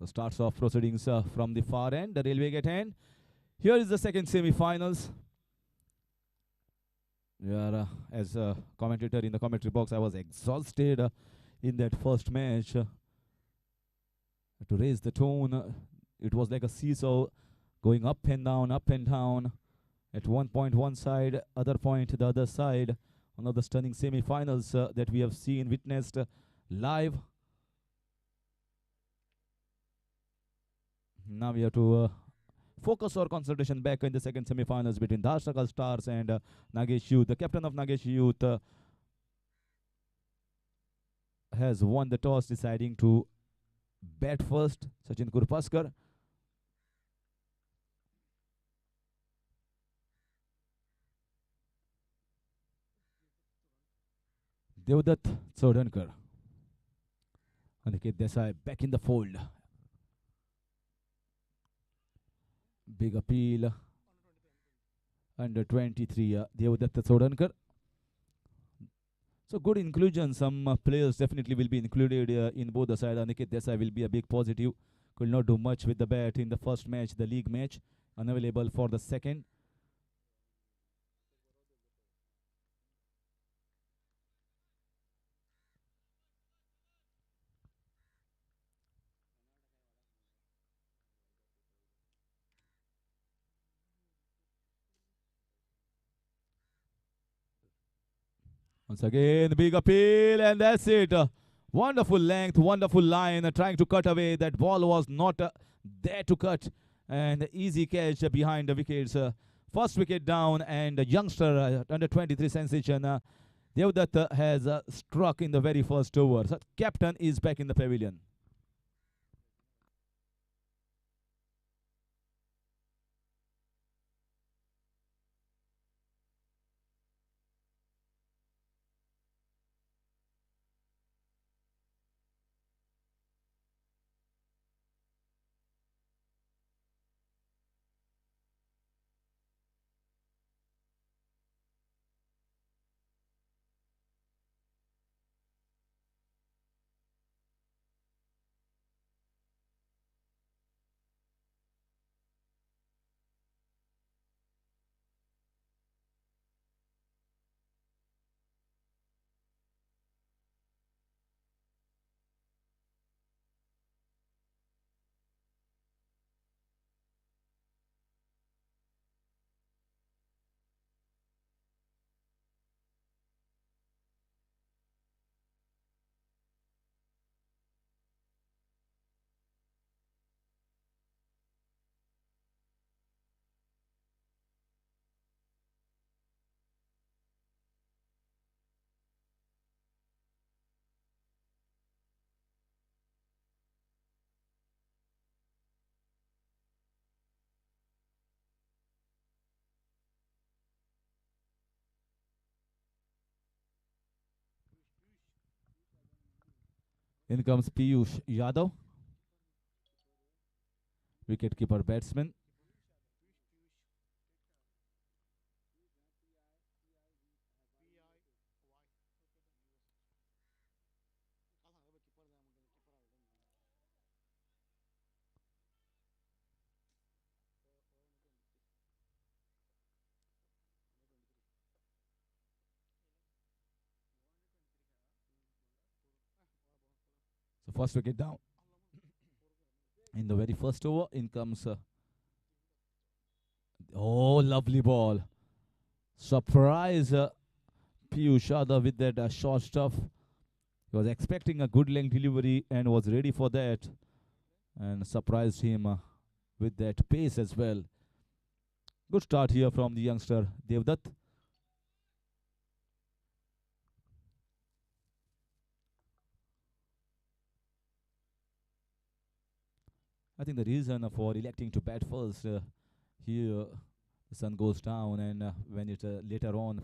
So starts off proceedings from the far end, the railway gate end. Here is the second semi-finals. As a commentator in the commentary box, I was exhausted in that first match. To raise the tone, it was like a seesaw going up and down, up and down. At one point, one side, other point, the other side. One of the stunning semi-finals that we have seen, witnessed live. Now we have to focus our concentration back in the second semi-finals between Dhadsakhal Stars and Nageshi Youth. The captain of Nageshi Youth has won the toss, deciding to bat first. Sachin Kurpaskar. Devdutt Chodankar. Aniket Desai back in the fold. Big appeal. Under 23, Devdutt Chodankar. So good inclusion. Some players definitely will be included in both the sides. Aniket Desai will be a big positive. Could not do much with the bat in the first match, the league match. Unavailable for the second. Once again, big appeal, and that's it. Wonderful length, wonderful line, trying to cut away. That ball was not there to cut. And easy catch behind the wickets. First wicket down, and a youngster, under 23 sensation, Devdutt has struck in the very first over. So captain is back in the pavilion. In comes Piyush Yadav, wicket-keeper batsman. So first wicket down. In the very first over, in comes oh, lovely ball. Surprise Piyush Yadav with that short stuff. He was expecting a good length delivery and was ready for that, and surprised him with that pace as well. Good start here from the youngster Devdutt. I think the reason for electing to bat first here, the sun goes down, and when it later on,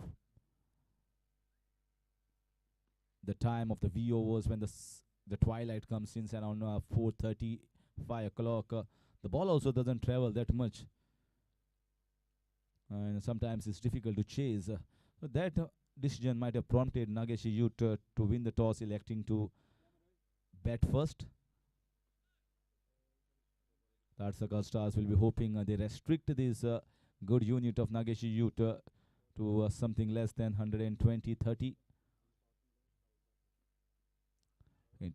the time of the V overs, when the twilight comes in around 4:30, 5 o'clock, the ball also doesn't travel that much, and sometimes it's difficult to chase. So that decision might have prompted Nageshi Youth to win the toss, electing to bat first. Dhadsakhal Stars will be hoping they restrict this good unit of Nageshi youth to something less than 120-30.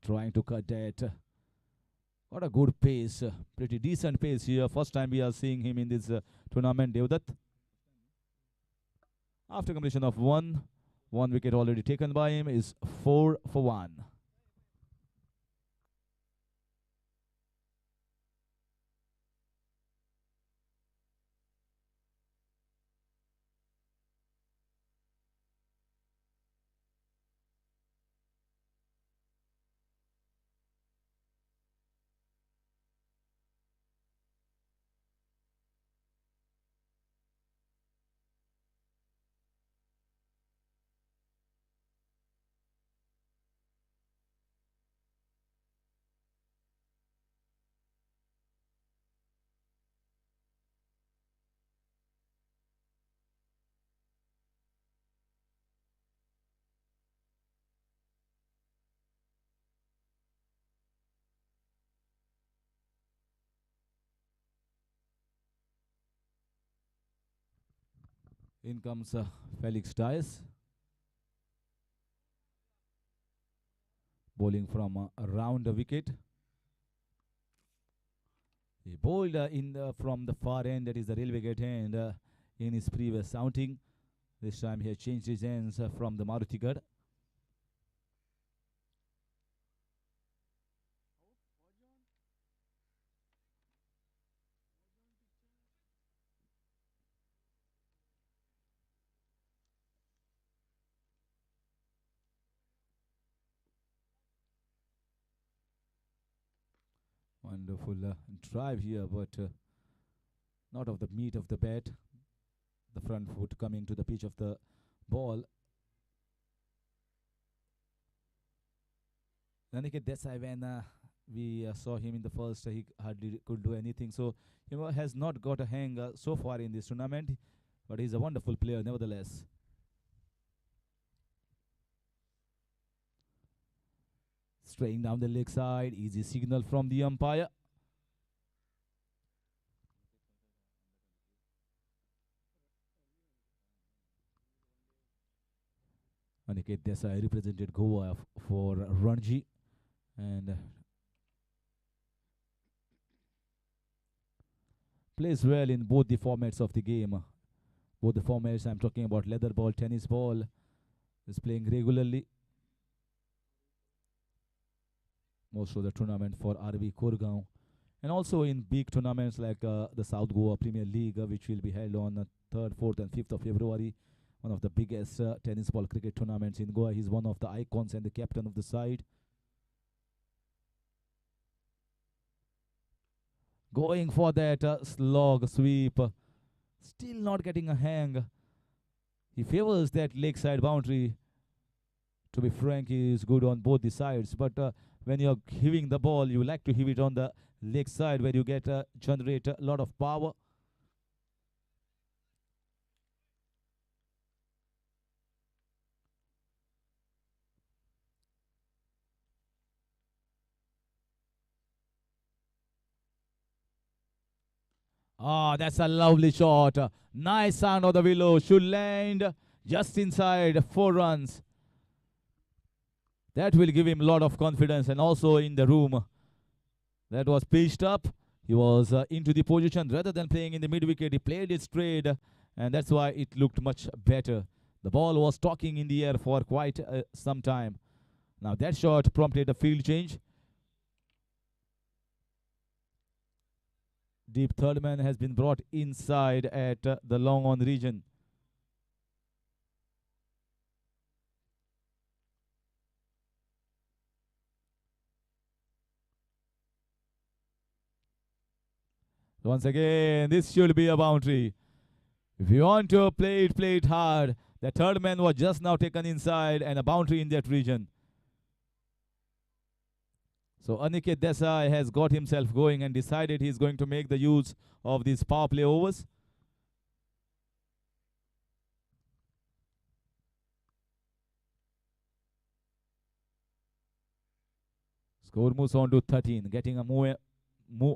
Trying to cut that. What a good pace, pretty decent pace here. First time we are seeing him in this tournament, Devdutt. After completion of one wicket already taken by him is 4 for 1. In comes Felix Dias, bowling from around the wicket. He bowled from the far end, that is the railway gate end, in his previous outing. This time he has changed his ends from the Marutigarh. Wonderful drive here, but not of the meat of the bat. The front foot coming to the pitch of the ball. Aniket Desai, when we saw him in the first, he hardly could do anything. So, has not got a hang so far in this tournament, but he's a wonderful player nevertheless. Straying down the leg side, easy signal from the umpire. Aniket Desai represented Goa for Ranji, and plays well in both the formats of the game. Both the formats, I'm talking about leather ball, tennis ball, is playing regularly. Most of the tournament for RV Kurgaon, and also in big tournaments like the South Goa Premier League, which will be held on 3rd, 4th and 5th of February. One of the biggest tennis ball cricket tournaments in Goa. He's one of the icons and the captain of the side. Going for that slog sweep. Still not getting a hang. He favors that leg side boundary. To be frank, he is good on both the sides. But when you're heaving the ball, you like to heave it on the leg side where you get generate a lot of power. Ah, that's a lovely shot. Nice sound of the willow. Should land just inside 4 runs. That will give him a lot of confidence, and also in the room that was pitched up. He was into the position rather than playing in the mid wicket. He played it straight, and that's why it looked much better. The ball was talking in the air for quite some time. Now that shot prompted a field change. Deep third man has been brought inside at the long on region. Once again, this should be a boundary. If you want to play it hard. The third man was just now taken inside, and a boundary in that region. So Aniket Desai has got himself going and decided he's going to make the use of these power play overs. Score moves on to 13, getting a move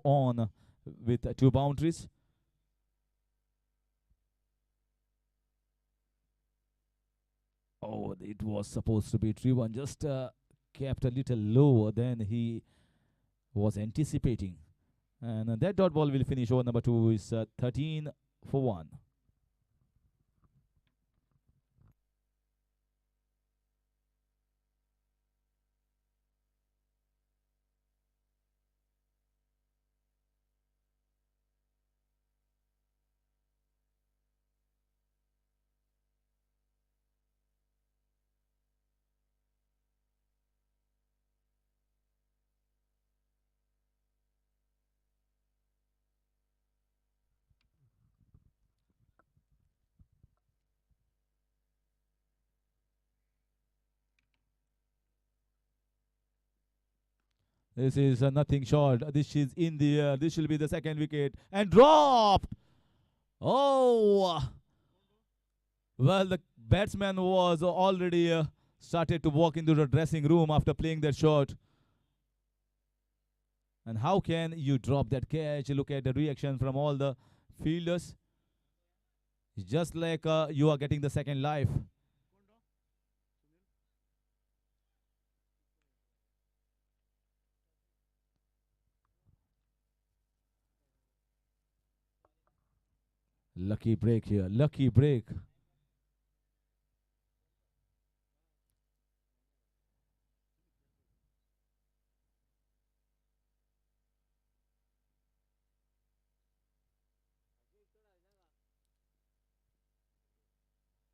on with two boundaries. Oh, it was supposed to be 3-1, just kept a little lower than he was anticipating. And that dot ball will finish over number 2 is 13 for 1. This is nothing short. This is in the air. This will be the second wicket. And dropped! Oh! Well, the batsman was already started to walk into the dressing room after playing that shot. And how can you drop that catch? Look at the reaction from all the fielders. It's just like you are getting the second life. Lucky break here. Lucky break.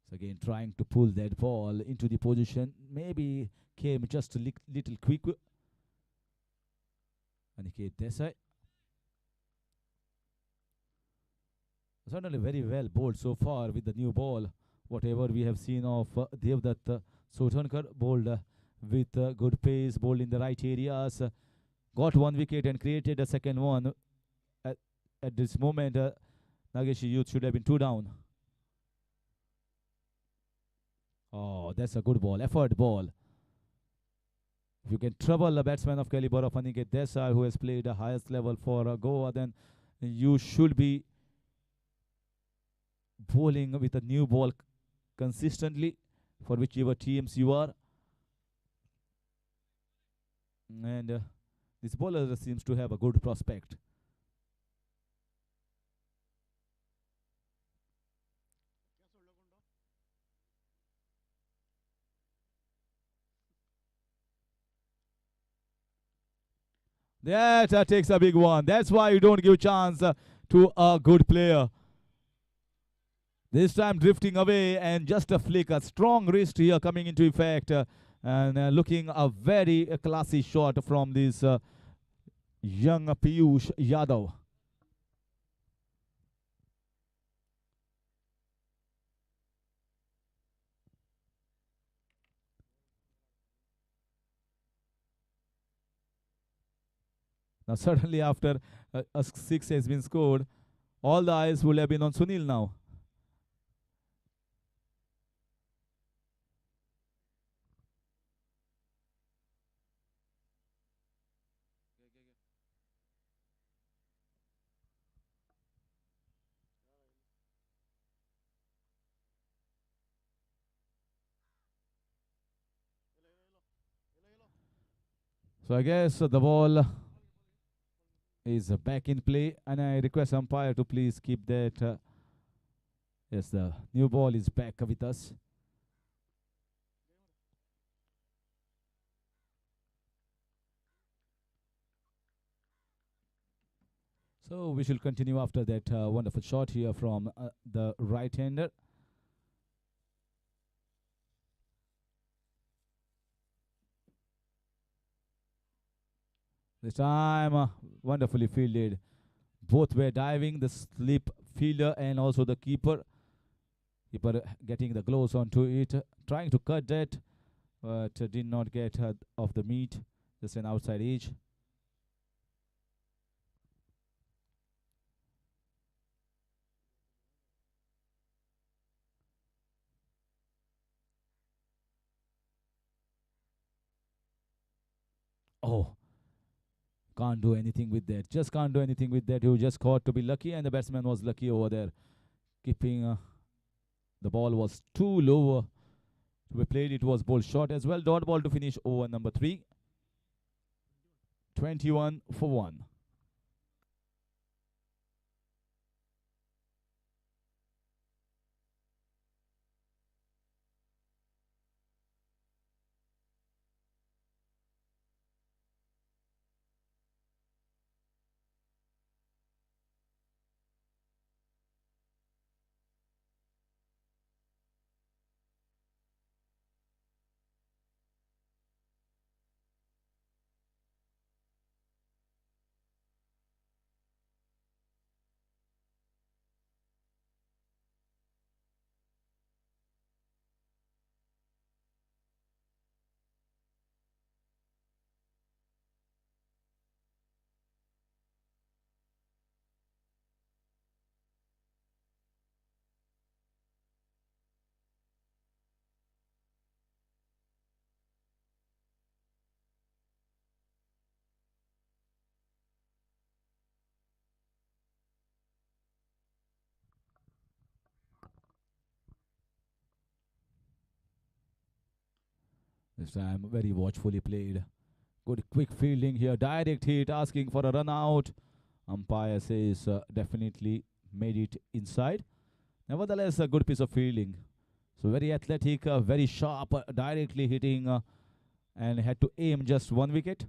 So again, trying to pull that ball into the position. Maybe came just a little quick. Aniket Desai. Certainly very well bowled so far with the new ball. Whatever we have seen of Devdutt Sotankar bowled with good pace, bowled in the right areas, got one wicket and created a second one. At this moment, Nageshi Youth should have been 2 down. Oh, that's a good ball, effort ball. If you can trouble a batsman of caliber of Aniket Desai, who has played the highest level for Goa, then you should be bowling with a new ball consistently for whichever teams you are. And this bowler seems to have a good prospect. That takes a big one. That's why you don't give chance to a good player. This time drifting away and just a flick, a strong wrist here coming into effect. And looking a very classy shot from this young Piyush Yadav. Now, certainly after a six has been scored, all the eyes will have been on Sunil now. So I guess the ball is back in play, and I request umpire to please keep that. Yes, the new ball is back with us. So we shall continue after that wonderful shot here from the right-hander. This time, wonderfully fielded. Both were diving, the slip fielder and also the keeper. Keeper getting the gloves onto it, trying to cut that, but did not get off the meat. Just an outside edge. Oh, Can't do anything with that. Just can't do anything with that. You just got to be lucky, and the batsman was lucky over there. Keeping the ball was too low to be played. It was ball short as well. Dot ball to finish over number 3. 21 for 1. This time very watchfully played. Good quick fielding here. Direct hit, asking for a run out. Umpire says definitely made it inside. Nevertheless, a good piece of fielding. So very athletic, very sharp, directly hitting, and had to aim just 1 wicket.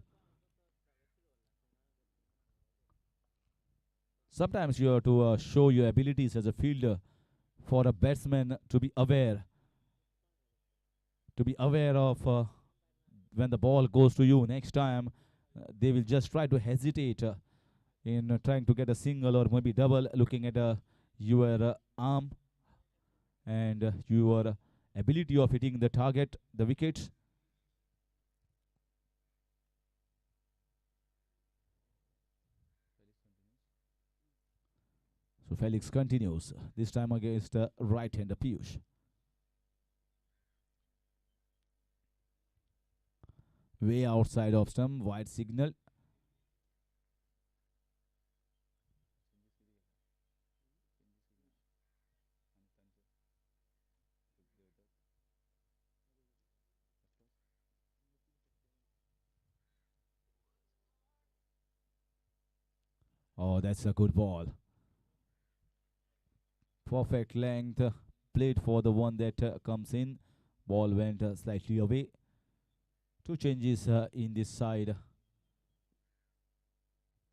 Sometimes you have to show your abilities as a fielder for a batsman to be aware of when the ball goes to you. Next time, they will just try to hesitate in trying to get a single or maybe double, looking at your arm and your ability of hitting the target, the wickets. So Felix continues, this time against right-hander Piyush. Way outside of stump, wide signal. Oh, that's a good ball. Perfect length, played for the one that comes in. Ball went slightly away. 2 changes in this side.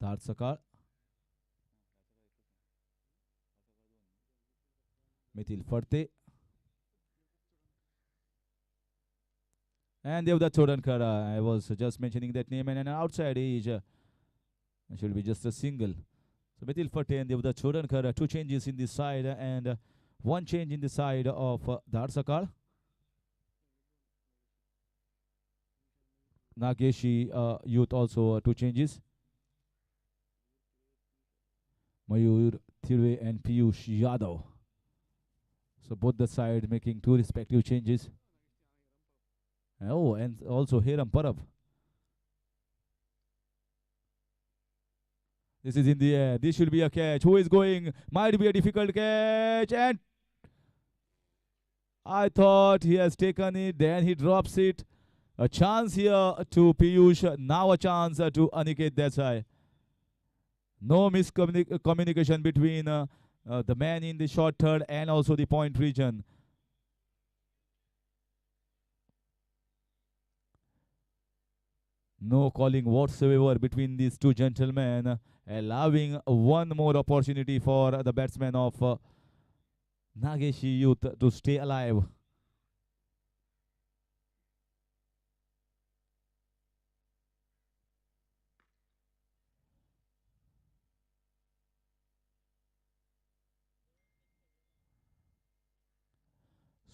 Dhadsakhal, Mithil Farte, and Devdutt Chodankar. I was just mentioning that name, and an outside edge should be just a single. So Mithil Farte and Devdutt Chodankar, 2 changes in this side, and 1 change in the side of Dhadsakhal. Nageshi youth also 2 changes. Mayur Thirve and Piyush Yadav. So both the side making 2 respective changes. Oh, and also Hiram Parab. This is in the air. This should be a catch. Who is going? Might be a difficult catch. And I thought he has taken it. Then he drops it. A chance here to Piyush. Now a chance to Aniket Desai. No miscommunication between the man in the short third and also the point region. No calling whatsoever between these two gentlemen, allowing one more opportunity for the batsman of Nageshi Youth to stay alive.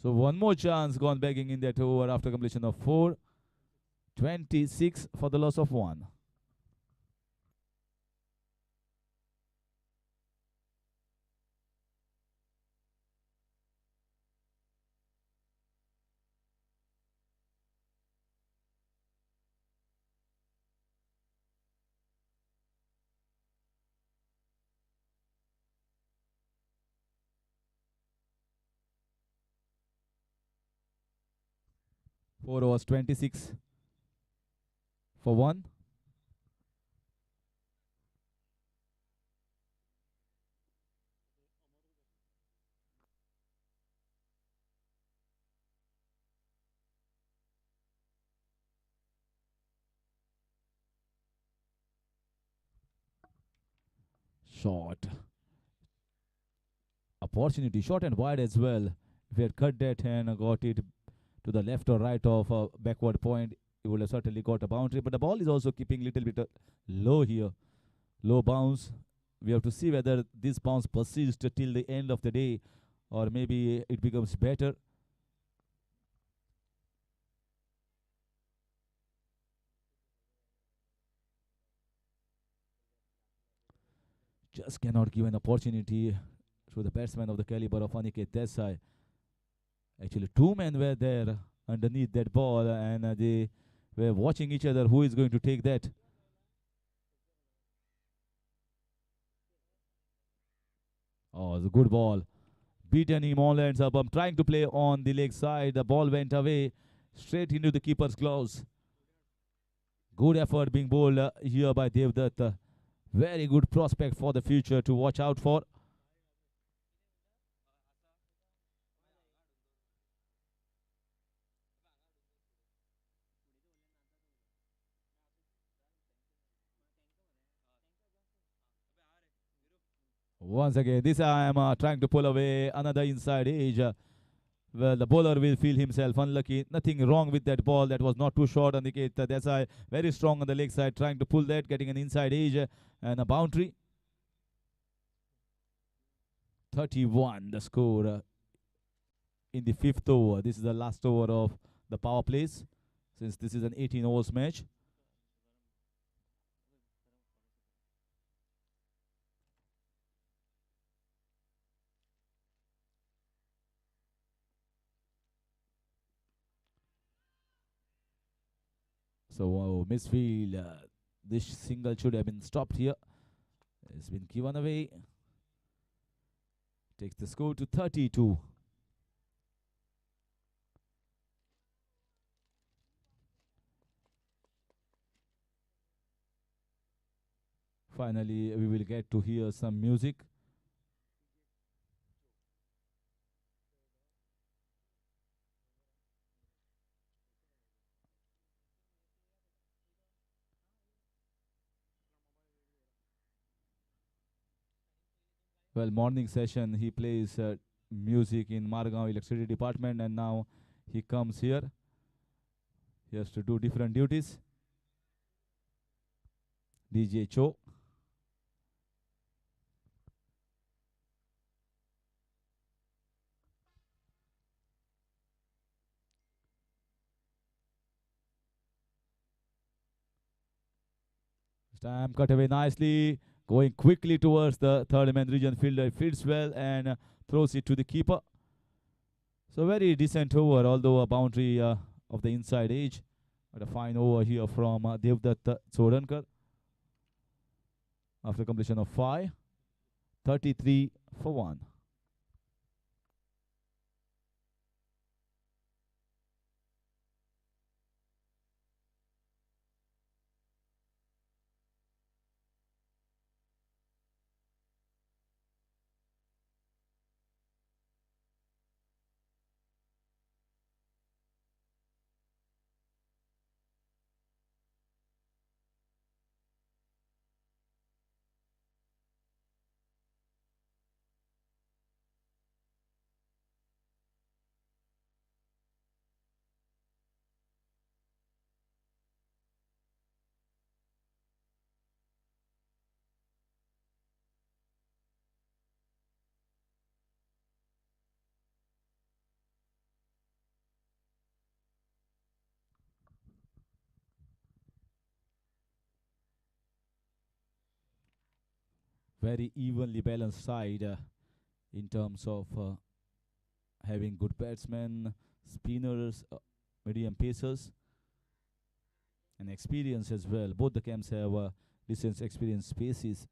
So one more chance gone begging in that over after completion of 4. 26 for the loss of 1. 4 overs 26 for 1. Shot. Opportunity. Short and wide as well. If he had cut that and got it to the left or right of a backward point, he would have certainly got a boundary. But the ball is also keeping little bit low here. Low bounce. We have to see whether this bounce persists till the end of the day or maybe it becomes better. Just cannot give an opportunity to the batsman of the caliber of Aniket Desai. Actually, two men were there underneath that ball and they were watching each other who is going to take that. Oh, it's a good ball. Beaten him all ends up. I'm trying to play on the leg side. The ball went away straight into the keeper's gloves. Good effort being bowled here by Devdutt. Very good prospect for the future to watch out for. Once again, this I am trying to pull away another inside edge. Well, the bowler will feel himself unlucky. Nothing wrong with that ball. That was not too short on the gate. That's very strong on the leg side, trying to pull that, getting an inside edge and a boundary. 31 the score in the fifth over. This is the last over of the power plays since this is an 18 overs match. So, misfield. This single should have been stopped here. It's been given away. Takes the score to 32. Finally, we will get to hear some music. Well, morning session, he plays music in Margao Electricity Department, and now he comes here. He has to do different duties. DJ Cho. Stamp cut away nicely, going quickly towards the third man region fielder. Fits well and throws it to the keeper. So very decent over, although a boundary of the inside edge. But a fine over here from Devdutt Sodankar. After completion of 5, 33 for 1. Very evenly balanced side in terms of having good batsmen, spinners, medium pacers, and experience as well. Both the camps have decent experience spaces.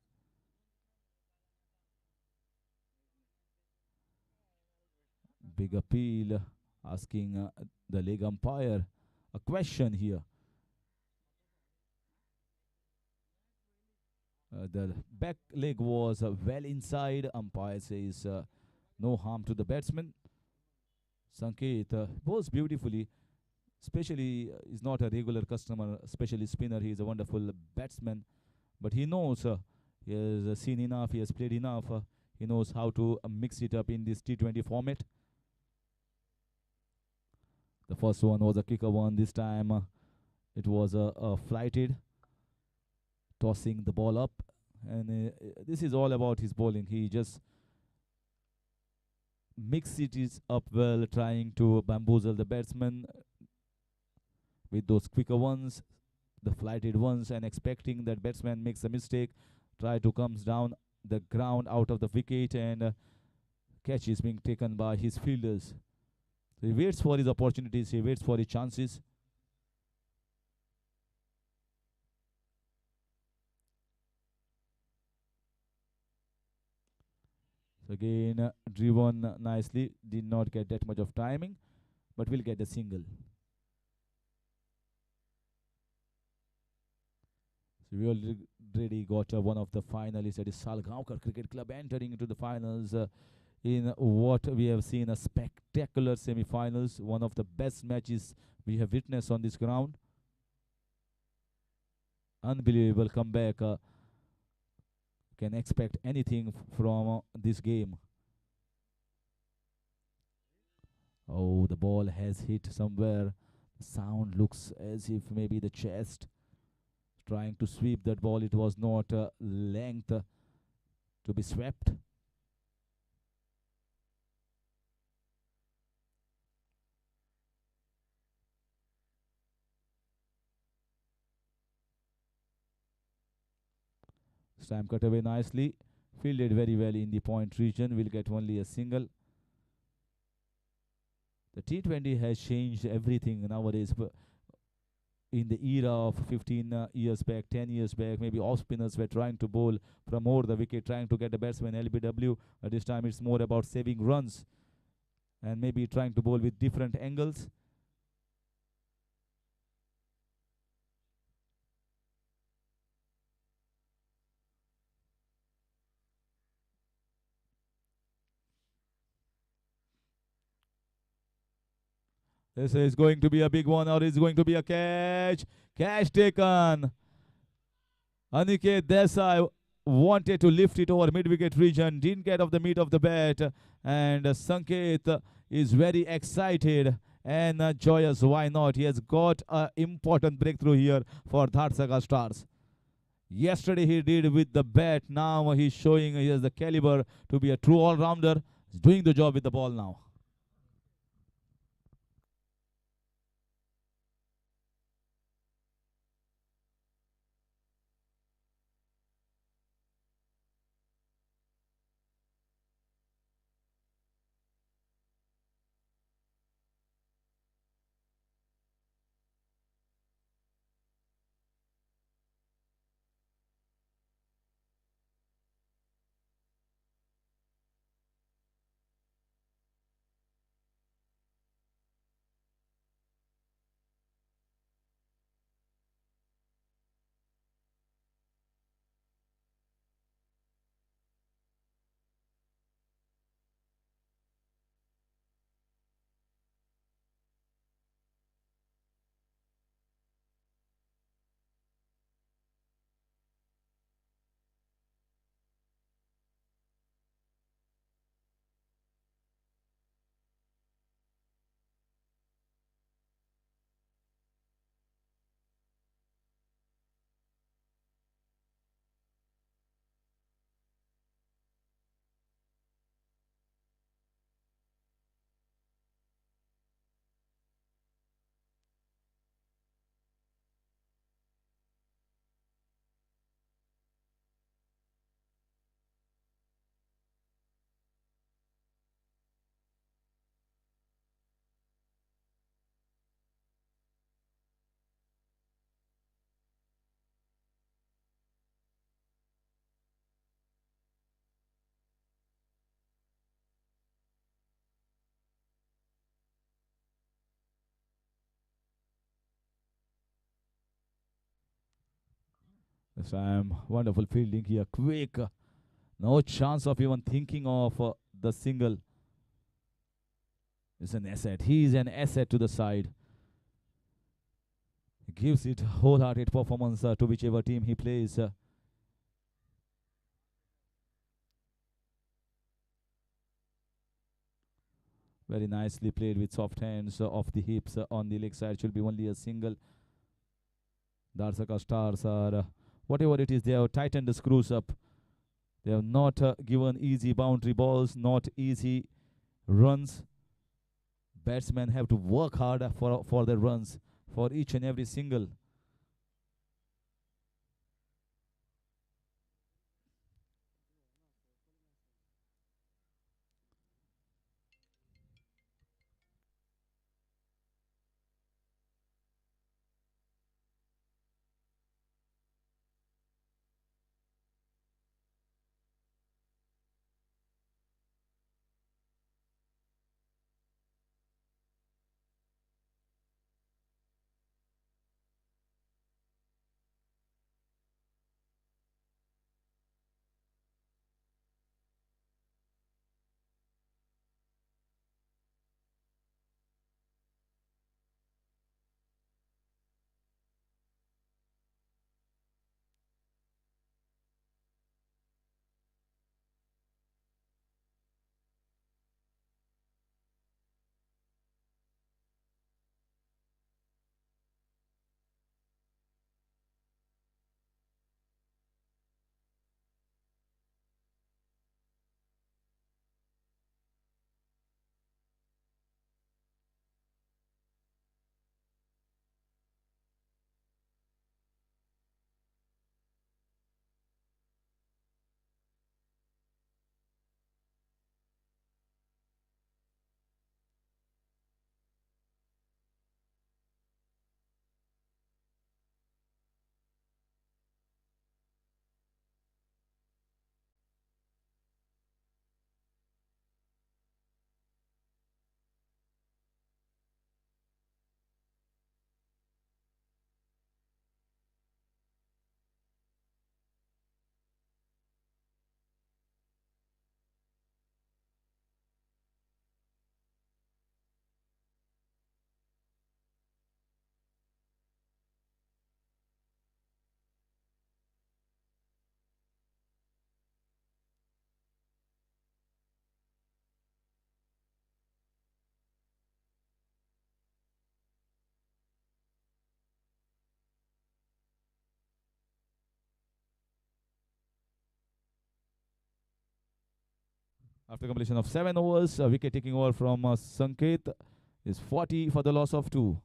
Big appeal asking the leg umpire a question here. The back leg was well inside. Umpire says no harm to the batsman. Sanket bowls beautifully, especially is not a regular customer, especially spinner. He is a wonderful batsman, but he knows he has seen enough, he has played enough. He knows how to mix it up in this T20 format. The first one was a kicker one. This time it was a flighted, tossing the ball up. And this is all about his bowling. He just mix it is up well, trying to bamboozle the batsman with those quicker ones, the flighted ones, and expecting that batsman makes a mistake, try to comes down the ground out of the wicket, and catch is being taken by his fielders. So he waits for his opportunities, he waits for his chances. So again, driven nicely, did not get that much of timing, but will get the single. So we already got one of the finalists, that is Salgaonkar Cricket Club, entering into the finals in what we have seen a spectacular semi-finals, one of the best matches we have witnessed on this ground. Unbelievable comeback. Can expect anything from this game. Oh, the ball has hit somewhere. The sound looks as if maybe the chest. Trying to sweep that ball, it was not length to be swept. Stamp cut away nicely. Fielded very well in the point region. Will get only a single. The T20 has changed everything nowadays. In the era of 15 years back, 10 years back, maybe off spinners were trying to bowl from over the wicket, trying to get the batsman LBW. At this time, it's more about saving runs and maybe trying to bowl with different angles. This is going to be a big one, or is going to be a catch. Catch taken. Aniket Desai wanted to lift it over mid-wicket region, didn't get off the meat of the bat, and Sanket is very excited and joyous. Why not? He has got an important breakthrough here for Dhadsakhal Stars. Yesterday he did with the bat. Now he's showing he has the caliber to be a true all-rounder. He's doing the job with the ball now. This time, wonderful fielding here. Quick. No chance of even thinking of the single. It's an asset. He's an asset to the side. He gives it wholehearted performance to whichever team he plays. Very nicely played with soft hands off the hips on the leg side. Should be only a single. Dhadsakhal Stars are, whatever it is, they have tightened the screws up. They have not given easy boundary balls, not easy runs. Batsmen have to work hard for their runs, for each and every single. After completion of 7 overs, wicket taking over from Sanket is 40 for the loss of 2.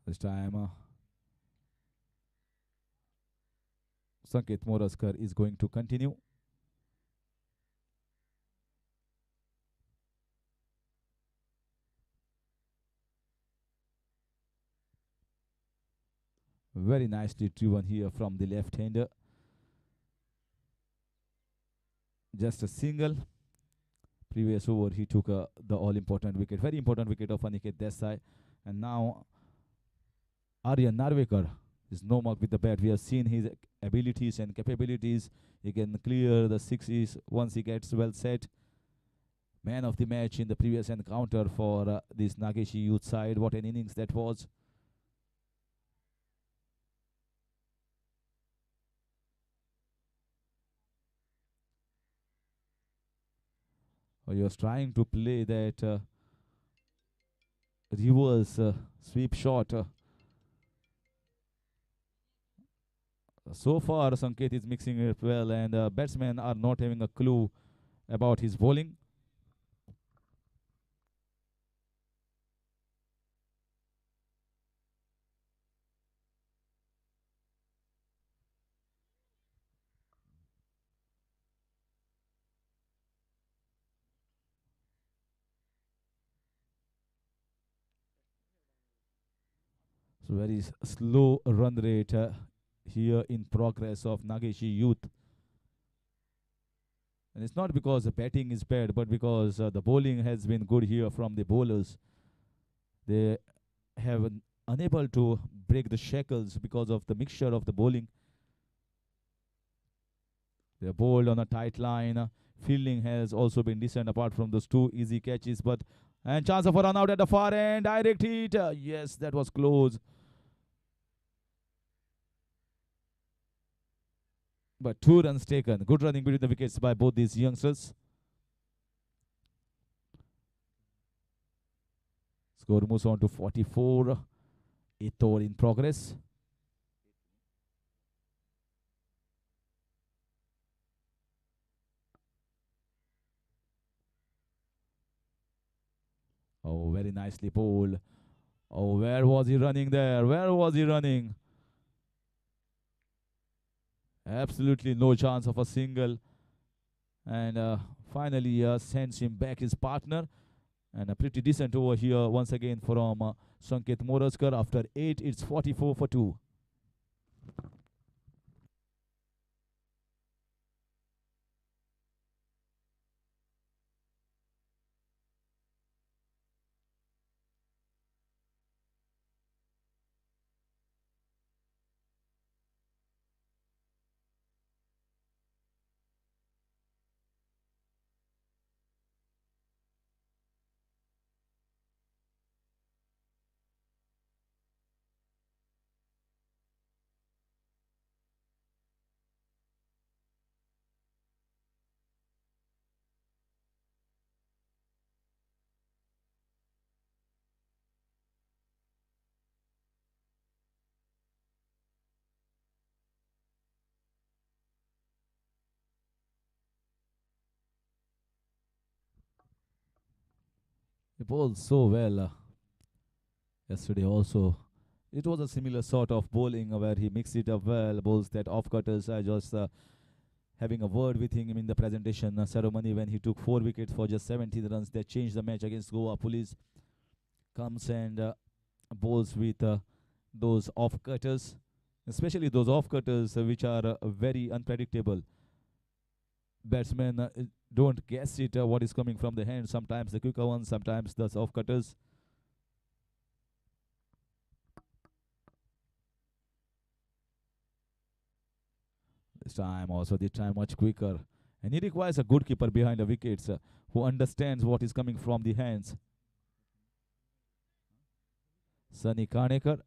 This time, Sanket Moraskar is going to continue. Very nicely driven here from the left-hander. Just a single. Previous over, he took the all-important wicket, very important wicket of Aniket Desai. And now Aryan Narvekar is no mark with the bat. We have seen his abilities and capabilities. He can clear the sixes once he gets well set. Man of the match in the previous encounter for this Nageshi youth side. What an innings that was. He was trying to play that reverse sweep shot. So far, Sanket is mixing it well, and batsmen are not having a clue about his bowling. So very slow run rate here in progress of Nageshi youth. And it's not because the batting is bad, but because the bowling has been good here from the bowlers. They have unable to break the shackles because of the mixture of the bowling. They're bowled on a tight line. Fielding has also been decent apart from those two easy catches. But and chance of a run out at the far end. Direct hit. Yes, that was close. But 2 runs taken. Good running between the wickets by both these youngsters. Score moves on to 44. 8th over in progress. Oh, very nicely bowled. Oh, where was he running there? Where was he running? Absolutely no chance of a single. And finally sends him back his partner. And a pretty decent over here once again from Sanket Moraskar. After 8, it's 44 for 2. He bowled so well yesterday also. It was a similar sort of bowling where he mixed it up well, bowls that off cutters. I just having a word with him in the presentation ceremony when he took 4 wickets for just 17 runs. That changed the match against Goa Police. Comes and bowls with those off cutters, especially those off cutters which are very unpredictable. Batsmen don't guess it what is coming from the hand. Sometimes the quicker ones, sometimes the off cutters. This time much quicker. And he requires a good keeper behind the wickets who understands what is coming from the hands. Sunny Kanekar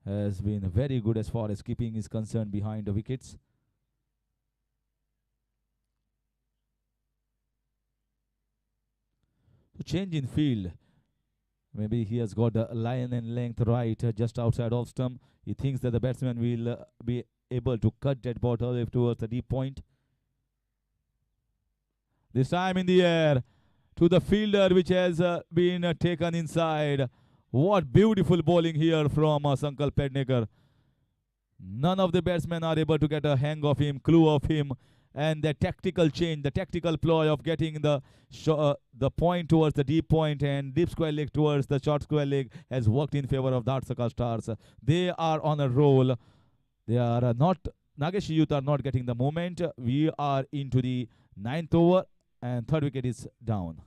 has been very good as far as keeping is concerned behind the wickets. So change in field. Maybe he has got the line and length right just outside off stump. He thinks that the batsman will be able to cut that ball towards the deep point. This time in the air to the fielder, which has been taken inside. What beautiful bowling here from Sankal Pednekar. None of the batsmen are able to get a hang of him, clue of him, and the tactical change, the tactical ploy of getting the point towards the deep point and deep square leg towards the short square leg has worked in favor of Dhadsakhal Stars. They are on a roll. They are not, Nageshi Youth are not getting the moment. We are into the 9th over and 3rd wicket is down.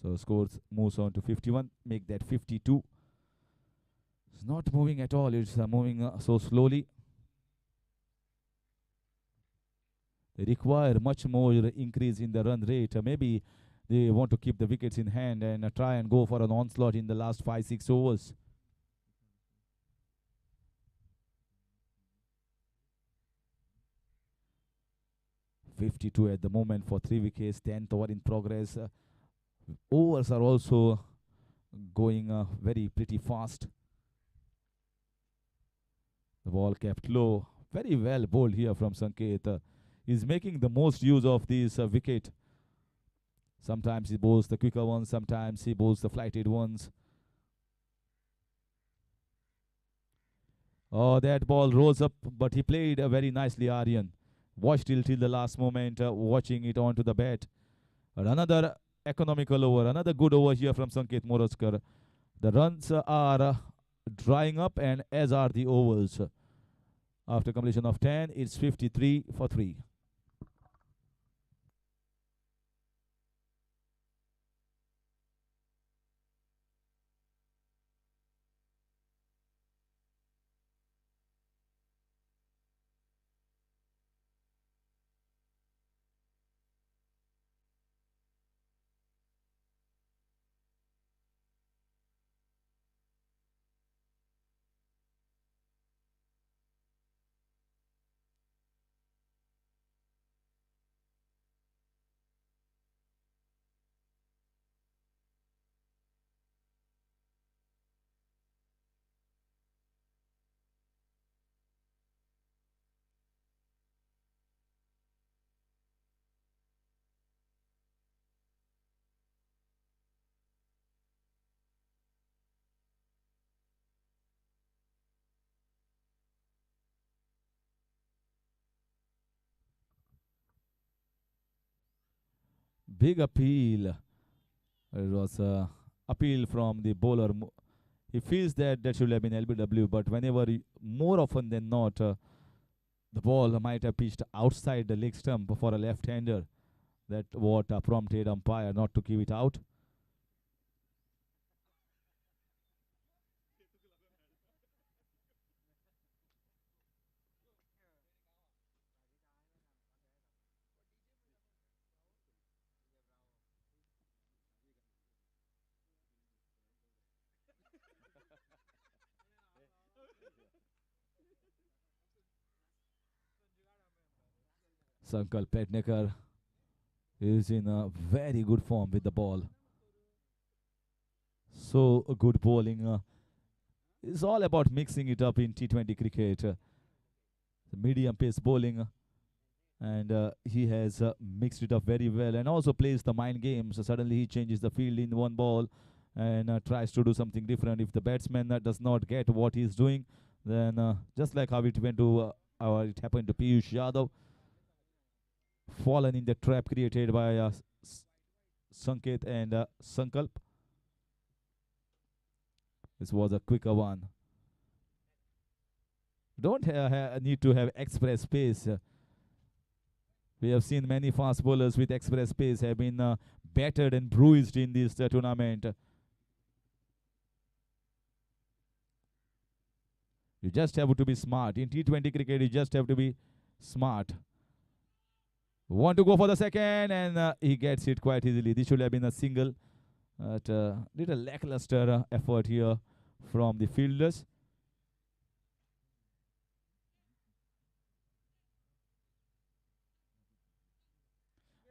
So scores moves on to 51, make that 52. It's not moving at all. It's moving so slowly. They require much more increase in the run rate. Maybe they want to keep the wickets in hand and try and go for an onslaught in the last 5-6 overs. .52 at the moment for 3 wickets, 10th over in progress. Overs are also going very pretty fast. The ball kept low. Very well bowled here from Sanket. He's making the most use of this wicket. Sometimes he bowls the quicker ones, sometimes he bowls the flighted ones. Oh, that ball rose up, but he played very nicely, Aryan. Watched till the last moment, watching it onto the bat. But another economical over, another good over here from Sanket Morozkar. The runs are drying up, and as are the overs. After completion of 10, it's 53 for 3. Big appeal. It was appeal from the bowler. He feels that that should have been LBW, but whenever, more often than not, the ball might have pitched outside the leg stump for a left-hander. That what prompted umpire not to give it out. Sankal Petnekar is in a very good form with the ball. So good bowling. It's all about mixing it up in T20 cricket. Medium pace bowling, and he has mixed it up very well, and also plays the mind game. So suddenly he changes the field in one ball and tries to do something different. If the batsman does not get what he's doing, then just like how it went to it happened to Piyush Yadav, fallen in the trap created by Sanket and Sankalp. This was a quicker one. Don't need to have express pace. We have seen many fast bowlers with express pace have been battered and bruised in this tournament. You just have to be smart. In T20 cricket, you just have to be smart. Want to go for the second, and he gets it quite easily. This should have been a single. But little lackluster effort here from the fielders.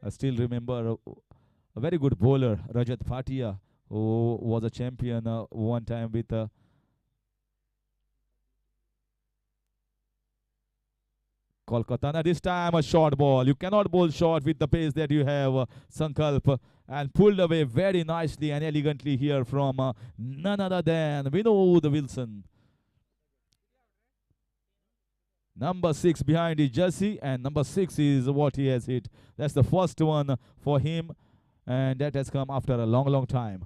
I still remember a very good bowler, Rajat Bhatia, who was a champion one time with Kolkata. Now this time a short ball. You cannot bowl short with the pace that you have, Sankalp, and pulled away very nicely and elegantly here from none other than Vinod Wilson. Number 6 behind is Jesse, and number 6 is what he has hit. That's the first one for him, and that has come after a long, long time.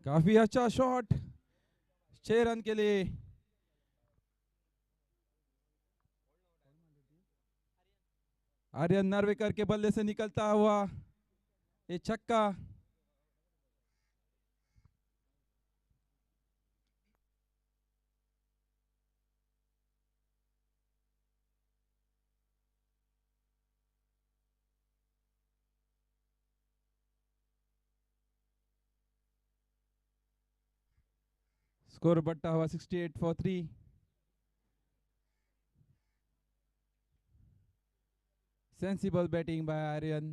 काफी अच्छा shot 6 run के लिए। आर्यन नार्वेकर के बल्ले से निकलता हुआ ये छक्का। स्कोर बढ़ता हुआ 68 for 3। Sensible batting by Aryan.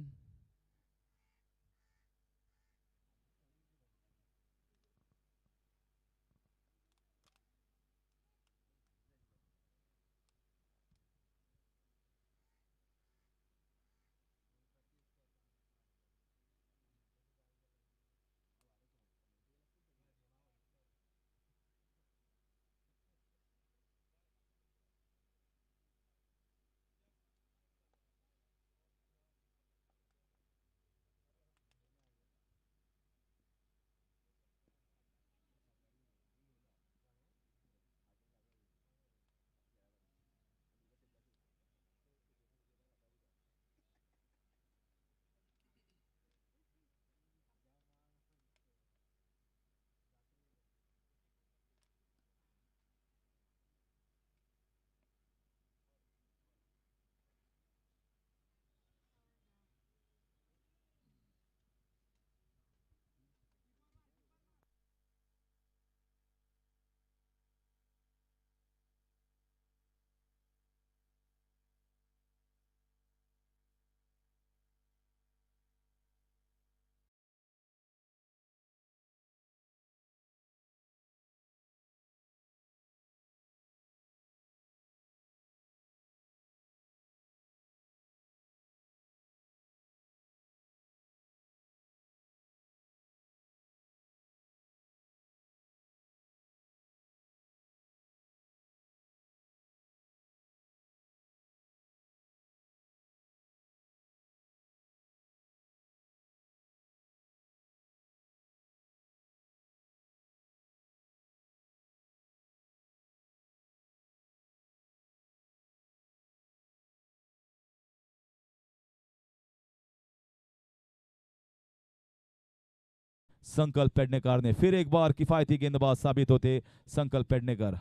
संकल्प पेडनेकर ने फिर एक बार किफायती गेंदबाज साबित होते संकल्प पेडनेकर।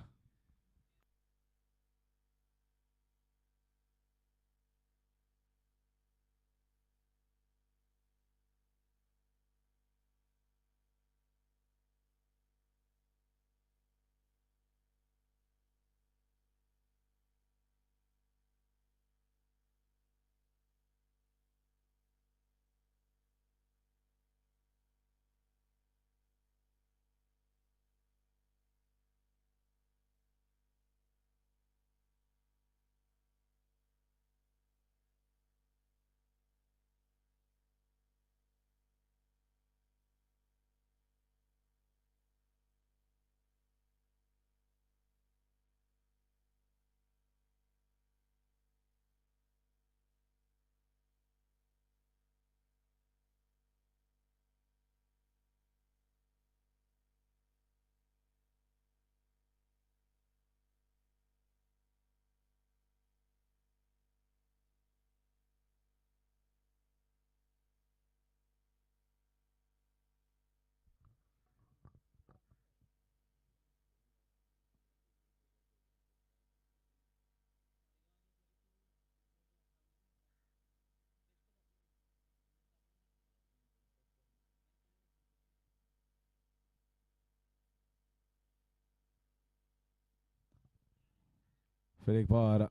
फिर एक बार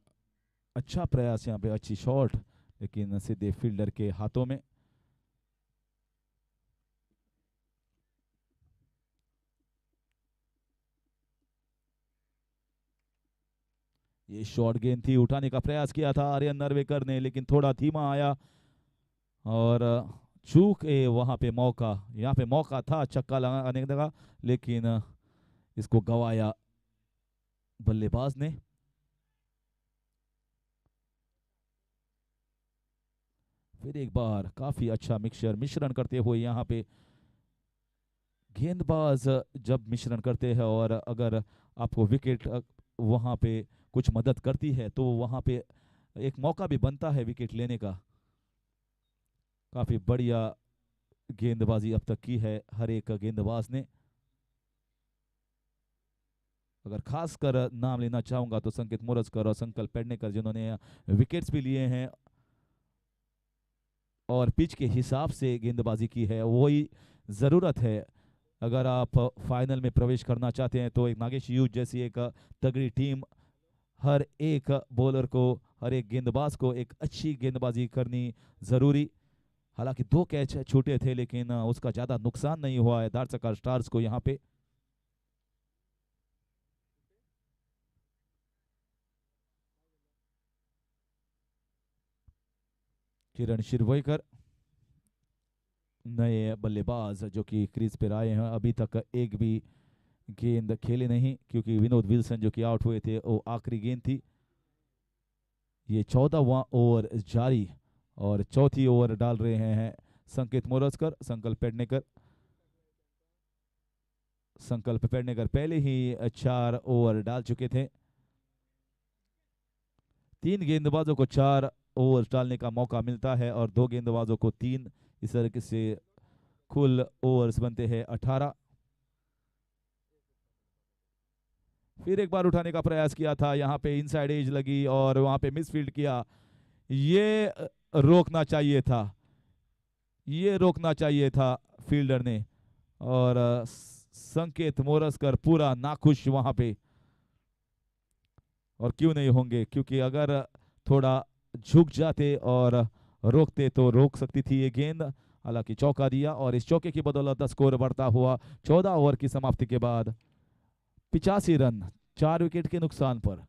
अच्छा प्रयास यहाँ पे, अच्छी शॉट, लेकिन सीधे फील्डर के हाथों में। ये शॉर्ट गेंद थी, उठाने का प्रयास किया था आर्यन नरवेकर ने, लेकिन थोड़ा धीमा आया और चूक वहां पे मौका, यहाँ पे मौका था छक्का लगाने का, लेकिन इसको गवाया बल्लेबाज ने। फिर एक बार काफी अच्छा मिश्रण करते हुए यहाँ पे गेंदबाज जब मिश्रण करते हैं और अगर आपको विकेट वहाँ पे कुछ मदद करती है तो वहाँ पे एक मौका भी बनता है विकेट लेने का। काफी बढ़िया गेंदबाजी अब तक की है हर एक गेंदबाज ने। अगर खासकर नाम लेना चाहूंगा तो संकेत मोरजकर और संकल्प पेडनेकर जिन्होंने विकेट्स भी लिए हैं और पिच के हिसाब से गेंदबाजी की है, वही ज़रूरत है। अगर आप फाइनल में प्रवेश करना चाहते हैं तो एक नागेशी यूथ जैसी एक तगड़ी टीम, हर एक बॉलर को, हर एक गेंदबाज को एक अच्छी गेंदबाजी करनी ज़रूरी। हालांकि 2 कैच छूटे थे लेकिन उसका ज़्यादा नुकसान नहीं हुआ है धारचक्कर स्टार्स को यहाँ पे। किरण शिरवईकर नए बल्लेबाज जो कि क्रीज पर आए हैं, अभी तक एक भी गेंद खेले नहीं क्योंकि विनोद विल्सन जो कि आउट हुए थे वो आखिरी गेंद थी। ये 14वां ओवर जारी और चौथी ओवर डाल रहे हैं संकेत मोरजकर, संकल्प पेडनेकर पहले ही 4 ओवर डाल चुके थे। 3 गेंदबाजों को 4 ओवर डालने का मौका मिलता है और 2 गेंदबाजों को 3, इस तरीके से कुल ओवर्स बनते हैं 18। फिर एक बार उठाने का प्रयास किया था, यहाँ पे इनसाइड एज लगी और वहां पे मिसफील्ड किया। ये रोकना चाहिए था, ये रोकना चाहिए था फील्डर ने। और संकेत मोरजकर पूरा नाखुश वहां पे, और क्यों नहीं होंगे, क्योंकि अगर थोड़ा झुक जाते और रोकते तो रोक सकती थी ये गेंद। हालांकि चौका दिया और इस चौके की बदौलत स्कोर बढ़ता हुआ 14 ओवर की समाप्ति के बाद 85 रन 4 विकेट के नुकसान पर।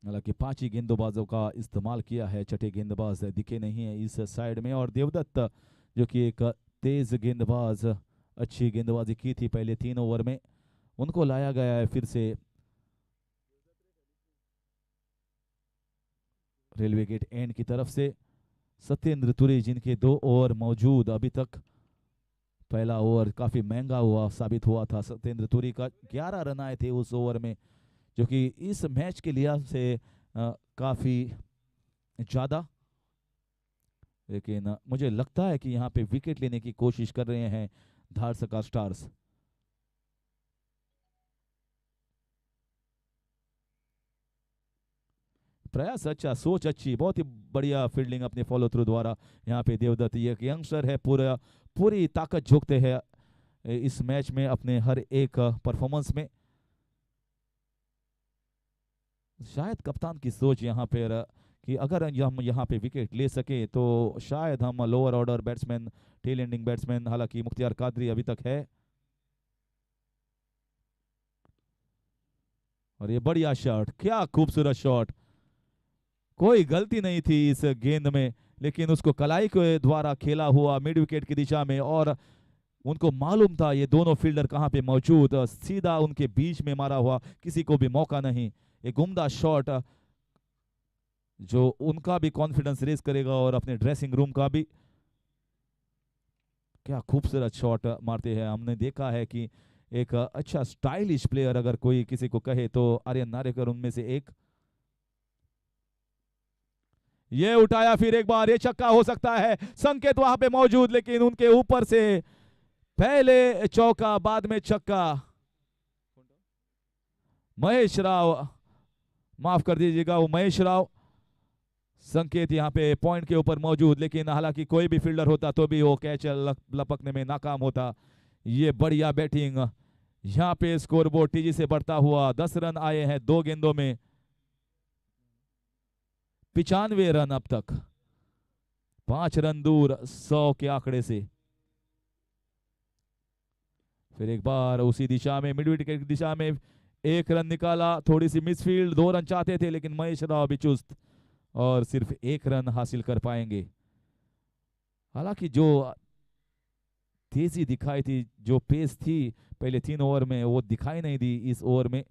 हालांकि 5 ही गेंदबाजों का इस्तेमाल किया है, छठे गेंदबाज दिखे नहीं है इस साइड में। और देवदत्त जो कि एक तेज गेंदबाज, अच्छी गेंदबाजी की थी पहले 3 ओवर में, उनको लाया गया है फिर से। रेलवे गेट एंड की तरफ से सत्येंद्र तुरी जिनके 2 ओवर मौजूद अभी तक। पहला ओवर काफी महंगा हुआ साबित हुआ था सत्येंद्र तुरी का, 11 रन आए थे उस ओवर में, जो कि इस मैच के लिहाज से काफी ज्यादा। लेकिन मुझे लगता है कि यहाँ पे विकेट लेने की कोशिश कर रहे हैं धारचक्कर स्टार्स। प्रयास अच्छा, सोच अच्छी, बहुत ही बढ़िया फील्डिंग अपने फॉलो थ्रू द्वारा। यहाँ पे देवदत्त ये यंगस्टर है, पूरी ताकत झोंकते हैं इस मैच में अपने हर एक परफॉर्मेंस में। शायद कप्तान की सोच यहाँ पे कि अगर हम यहाँ पे विकेट ले सके तो शायद हम lower order batsman, tail ending batsman, हालांकि मुख्तियार कादरी अभी तक है। और ये बढ़िया शॉट, क्या खूबसूरत शॉट, कोई गलती नहीं थी इस गेंद में, लेकिन उसको कलाई के द्वारा खेला हुआ मिड विकेट की दिशा में, और उनको मालूम था ये दोनों फील्डर कहाँ पे मौजूद, सीधा उनके बीच में मारा हुआ, किसी को भी मौका नहीं। एक उम्दा शॉट जो उनका भी कॉन्फिडेंस रेज करेगा और अपने ड्रेसिंग रूम का भी। क्या खूबसूरत शॉट मारते हैं। हमने देखा है कि एक अच्छा स्टाइलिश प्लेयर अगर कोई किसी को कहे तो आर्यन नारेकर उनमें से एक। ये उठाया फिर एक बार, ये छक्का हो सकता है, संकेत वहां पे मौजूद, लेकिन उनके ऊपर से पहले चौका बाद में छक्का। महेश राव, माफ कर दीजिएगा, वो महेश राव। संकेत यहाँ पे पॉइंट के ऊपर मौजूद, लेकिन हालांकि कोई भी फील्डर होता तो भी वो कैच लपकने में नाकाम होता। ये बढ़िया बैटिंग। यहाँ पे स्कोरबोर्ड तेजी से बढ़ता हुआ 10 रन आए हैं 2 गेंदों में। 95 रन अब तक, 5 रन दूर 100 के आंकड़े से। फिर एक बार उसी दिशा में, मिड विकेट की दिशा में 1 रन निकाला, थोड़ी सी मिसफील्ड, 2 रन चाहते थे लेकिन महेश राव भी चुस्त और सिर्फ 1 रन हासिल कर पाएंगे। हालांकि जो तेजी दिखाई थी, जो पेस थी पहले 3 ओवर में, वो दिखाई नहीं दी इस ओवर में।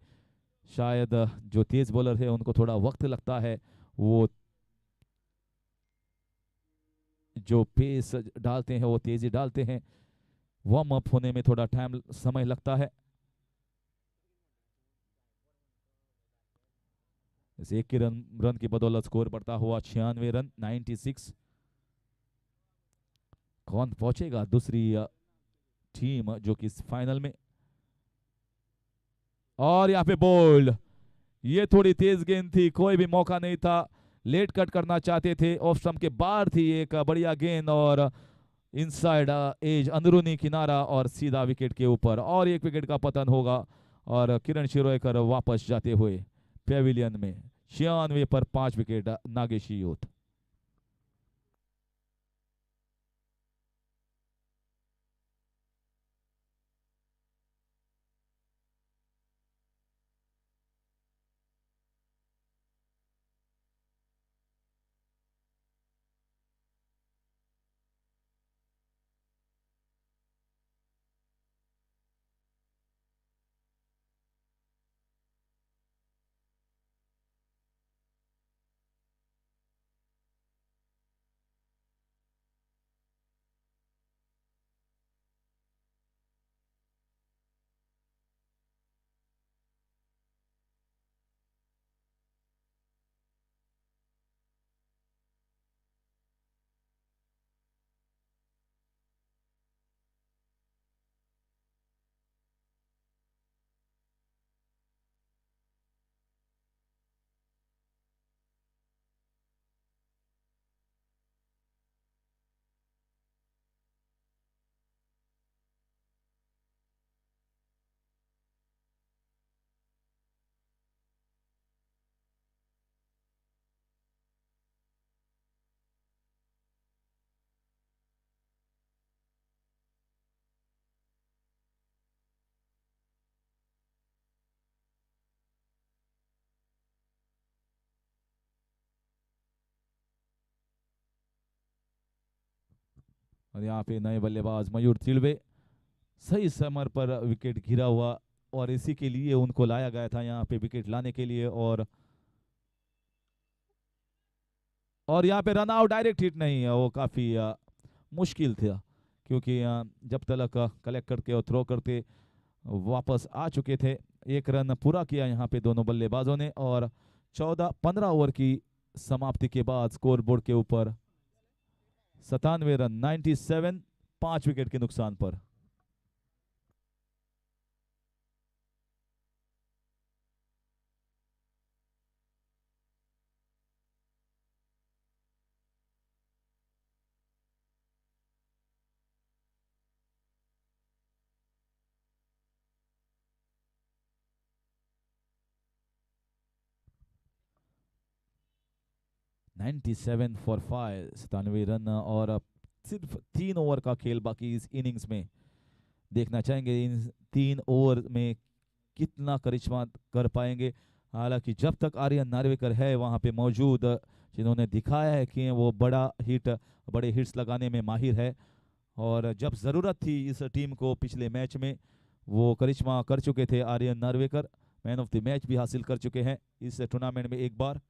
शायद जो तेज बॉलर है उनको थोड़ा वक्त लगता है, वो जो पेस डालते हैं वो तेजी डालते हैं, वार्म अप होने में थोड़ा टाइम समय लगता है। इस 1 के रन की बदौलत स्कोर बढ़ता हुआ 96 रन 96। कौन पहुंचेगा दूसरी टीम जो कि फाइनल में। और यहाँ पे बोल्ड, ये थोड़ी तेज गेंद थी, कोई भी मौका नहीं था, लेट कट करना चाहते थे, ऑफ स्टंप के बाहर थी एक बढ़िया गेंद और इनसाइड एज, अंदरूनी किनारा और सीधा विकेट के ऊपर, और 1 विकेट का पतन होगा और किरण शिरोयकर वापस जाते हुए पेविलियन में। 96 पर 5 विकेट नागेशी यूथ। और यहाँ पे नए बल्लेबाज मयूर तिलवे, सही समय पर विकेट गिरा हुआ और इसी के लिए उनको लाया गया था यहाँ पे विकेट लाने के लिए। और यहाँ पे रन आउट, डायरेक्ट हिट नहीं है, वो काफ़ी मुश्किल था क्योंकि जब तक कलेक्ट करके और थ्रो करके वापस आ चुके थे। 1 रन पूरा किया यहाँ पे दोनों बल्लेबाजों ने और 14-15 ओवर की समाप्ति के बाद स्कोर बोर्ड के ऊपर 97 रन 97, 5 विकेट के नुकसान पर। नाइन्टी सेवन फॉर 5, 97 रन और अब सिर्फ 3 ओवर का खेल बाकी इस इनिंग्स में। देखना चाहेंगे इन 3 ओवर में कितना करिश्मा कर पाएंगे। हालांकि जब तक आर्यन नार्वेकर है वहां पे मौजूद, जिन्होंने दिखाया है कि वो बड़े हिट्स लगाने में माहिर है और जब ज़रूरत थी इस टीम को पिछले मैच में वो करिश्मा कर चुके थे Aryan Narvekar. Man of the match भी हासिल कर चुके हैं इस टूर्नामेंट में एक बार।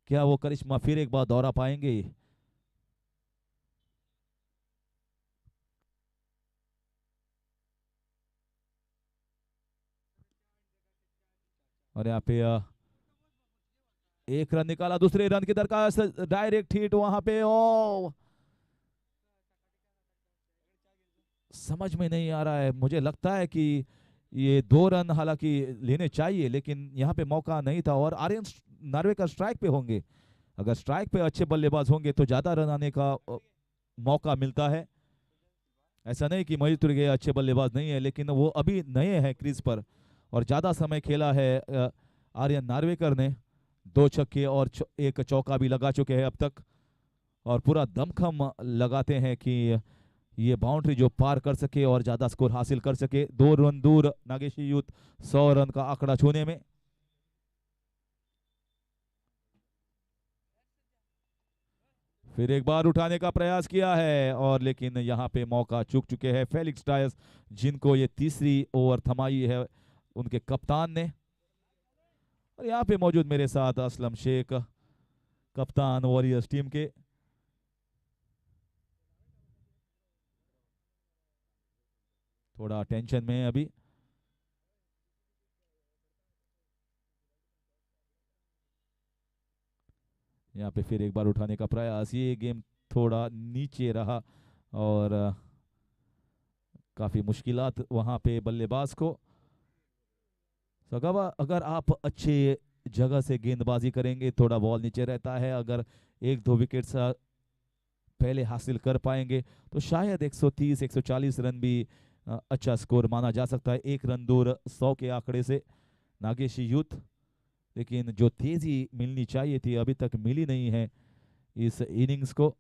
क्या वो करिश्मा फिर एक बार दोहरा पाएंगे? और यहाँ पे 1 रन निकाला, दूसरे रन की दरखास्त, डायरेक्ट हिट वहां पे। ओ, समझ में नहीं आ रहा है, मुझे लगता है कि ये 2 रन हालांकि लेने चाहिए लेकिन यहाँ पे मौका नहीं था और आर्यन नार्वेकर स्ट्राइक पे होंगे। अगर स्ट्राइक पे अच्छे बल्लेबाज होंगे तो ज्यादा रन आने का मौका मिलता है। ऐसा नहीं कि मोहित तुर्गे अच्छे बल्लेबाज नहीं है, लेकिन वो अभी नए हैं क्रीज पर और ज़्यादा समय खेला है। आर्यन नार्वेकर ने 2 छक्के और एक चौका भी लगा चुके हैं अब तक, और पूरा दमखम लगाते हैं कि ये बाउंड्री जो पार कर सके और ज़्यादा स्कोर हासिल कर सके। 2 रन दूर नागेशी यूथ 100 रन का आंकड़ा छूने में। फिर एक बार उठाने का प्रयास किया है, और लेकिन यहाँ पे मौका चूक चुके हैं फेलिक्स डायस, जिनको ये तीसरी ओवर थमाई है उनके कप्तान ने। और यहाँ पे मौजूद मेरे साथ असलम शेख, कप्तान वॉरियर्स टीम के। थोड़ा टेंशन में है अभी। यहाँ पे फिर एक बार उठाने का प्रयास, ये गेम थोड़ा नीचे रहा और काफ़ी मुश्किलात वहाँ पे बल्लेबाज को। सगावा, अगर आप अच्छे जगह से गेंदबाजी करेंगे, थोड़ा बॉल नीचे रहता है, अगर 1-2 विकेट पहले हासिल कर पाएंगे तो शायद 130-140 रन भी अच्छा स्कोर माना जा सकता है। 1 रन दूर 100 के आंकड़े से नागेशी यूथ, लेकिन जो तेजी मिलनी चाहिए थी अभी तक मिली नहीं है इस इनिंग्स को।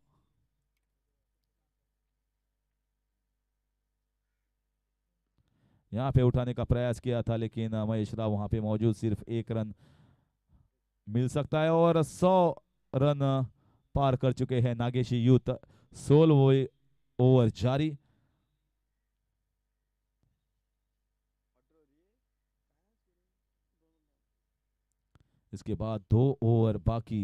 यहाँ पे उठाने का प्रयास किया था, लेकिन महेश राव वहाँ पे मौजूद, सिर्फ 1 रन मिल सकता है और 100 रन पार कर चुके हैं नागेशी यूथ। 16वें ओवर जारी। इसके बाद 2 ओवर बाकी।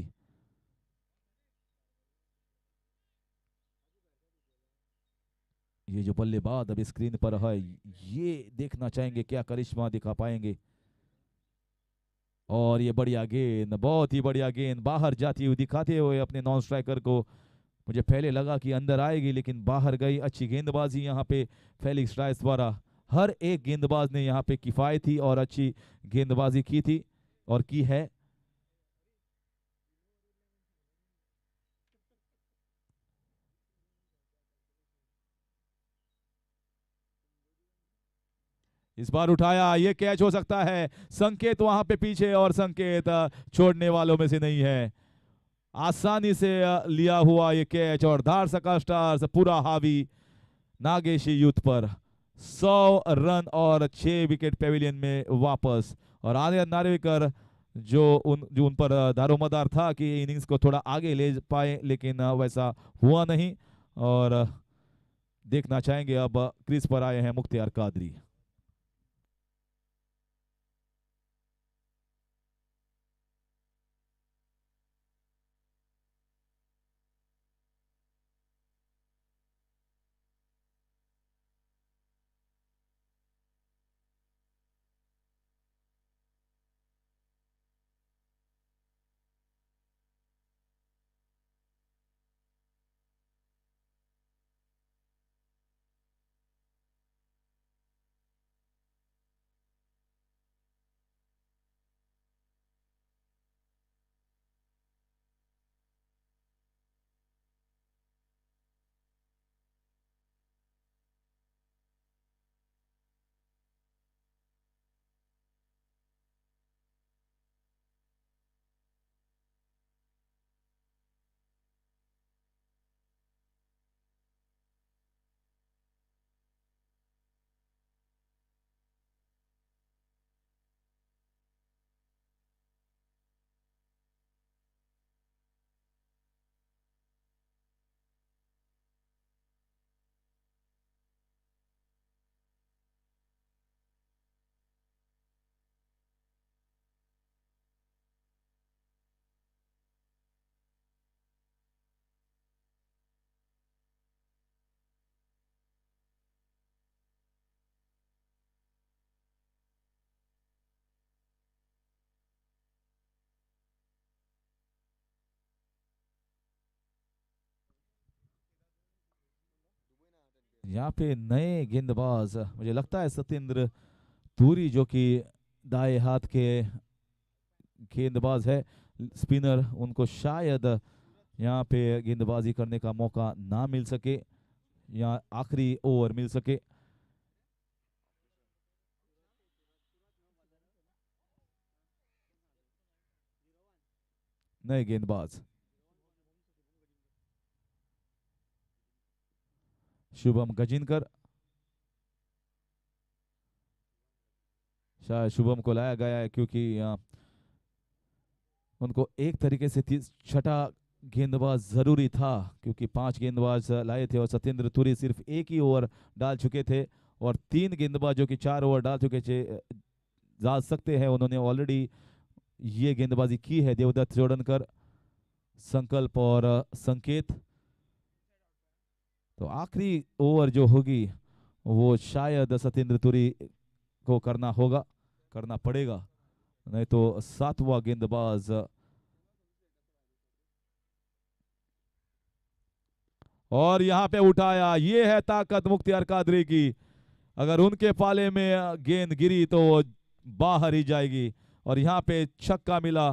ये जो बल्लेबाज अभी स्क्रीन पर है, ये देखना चाहेंगे क्या करिश्मा दिखा पाएंगे। और ये बढ़िया गेंद, बहुत ही बढ़िया गेंद, बाहर जाती हुई दिखाते हुए अपने नॉन स्ट्राइकर को। मुझे पहले लगा कि अंदर आएगी, लेकिन बाहर गई। अच्छी गेंदबाजी यहाँ पे फेलिक्स राइस द्वारा। हर एक गेंदबाज ने यहाँ पे किफायती और अच्छी गेंदबाजी की थी और की है। इस बार उठाया, ये कैच हो सकता है। संकेत वहां पे पीछे, और संकेत छोड़ने वालों में से नहीं है। आसानी से लिया हुआ ये कैच, और धारसका स्टार्स पूरा हावी नागेशी यूथ पर। 100 रन और 6 विकेट पेविलियन में वापस। और आर्यन नार्वेकर जो उन पर दारोमदार था कि इनिंग्स को थोड़ा आगे ले पाए, लेकिन वैसा हुआ नहीं। और देखना चाहेंगे अब क्रीज पर आए हैं मुख्तियार कादरी। यहाँ पे नए गेंदबाज, मुझे लगता है सत्येंद्र तूरी, जो कि दाएं हाथ के गेंदबाज है, स्पिनर, उनको शायद यहाँ पे गेंदबाजी करने का मौका ना मिल सके। यहाँ आखिरी ओवर मिल सके। नए गेंदबाज शुभम गजिनकर, शायद शुभम को लाया गया है क्योंकि उनको एक तरीके से छठा गेंदबाज जरूरी था, क्योंकि 5 गेंदबाज लाए थे और सत्येंद्र तुरी सिर्फ एक ही ओवर डाल चुके थे और 3 गेंदबाजों की 4 ओवर डाल चुके थे। जा सकते हैं उन्होंने ऑलरेडी ये गेंदबाजी की है। देवदत्त जोड़नकर, संकल्प और संकेत। तो आखिरी ओवर जो होगी वो शायद सत्येंद्र तुरी को करना होगा, करना पड़ेगा, नहीं तो 7वां गेंदबाज। और यहाँ पे उठाया, ये है ताकत मुख्तियार कादरी की। अगर उनके पाले में गेंद गिरी तो वो बाहर ही जाएगी। और यहाँ पे छक्का मिला।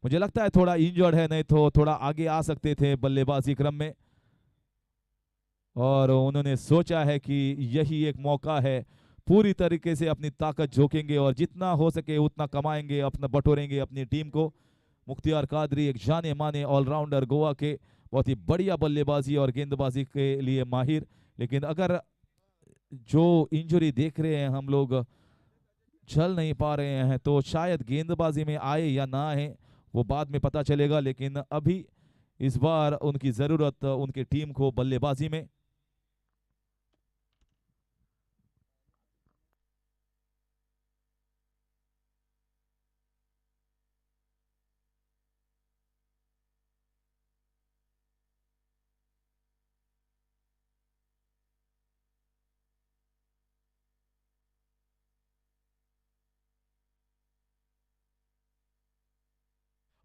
मुझे लगता है थोड़ा इंजर्ड है, नहीं तो थोड़ा आगे आ सकते थे बल्लेबाजी क्रम में। और उन्होंने सोचा है कि यही एक मौका है, पूरी तरीके से अपनी ताकत झोंकेंगे और जितना हो सके उतना कमाएंगे, अपना बटोरेंगे अपनी टीम को। मुख्तियार कादरी एक जाने माने ऑलराउंडर, गोवा के बहुत ही बढ़िया बल्लेबाजी और गेंदबाजी के लिए माहिर। लेकिन अगर जो इंजरी देख रहे हैं हम लोग, चल नहीं पा रहे हैं, तो शायद गेंदबाजी में आए या ना आए वो बाद में पता चलेगा। लेकिन अभी इस बार उनकी जरूरत उनकी टीम को बल्लेबाजी में।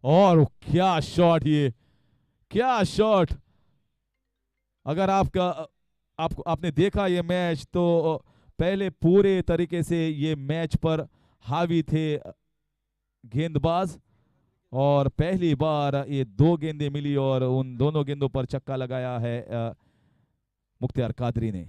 और क्या शॉट, ये क्या शॉट। अगर आपने देखा ये मैच, तो पहले पूरे तरीके से ये मैच पर हावी थे गेंदबाज। और पहली बार ये 2 गेंदें मिली और उन दोनों गेंदों पर छक्का लगाया है मुख्तियार कादरी ने।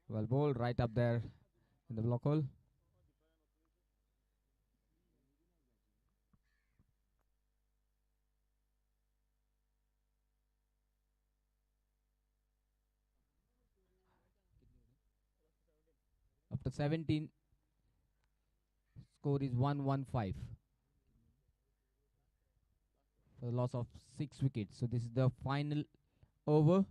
Well bowled right up there in the block hole. After 17, score is 1-1-5 for the loss of 6 wickets. So this is the final over.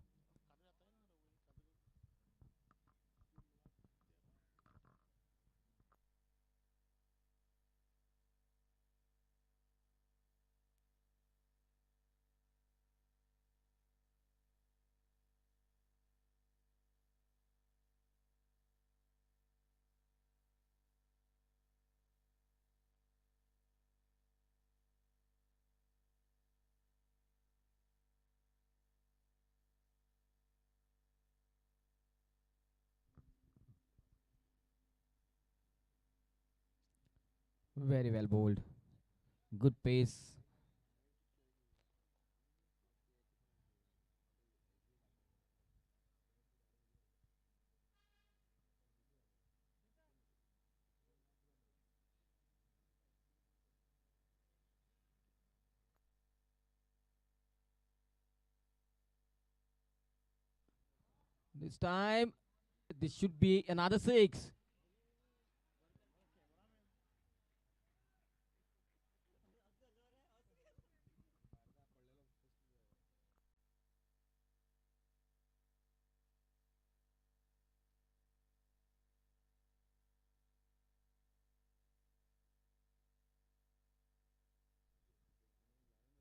Very well bowled. Good pace. This time, this should be another six.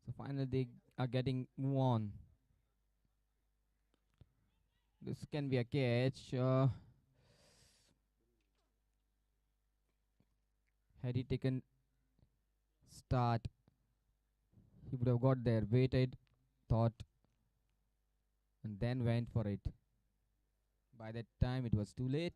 So finally, they are getting move on. This can be a catch. Had he taken start, he would have got there, waited, thought, and then went for it. By that time, it was too late.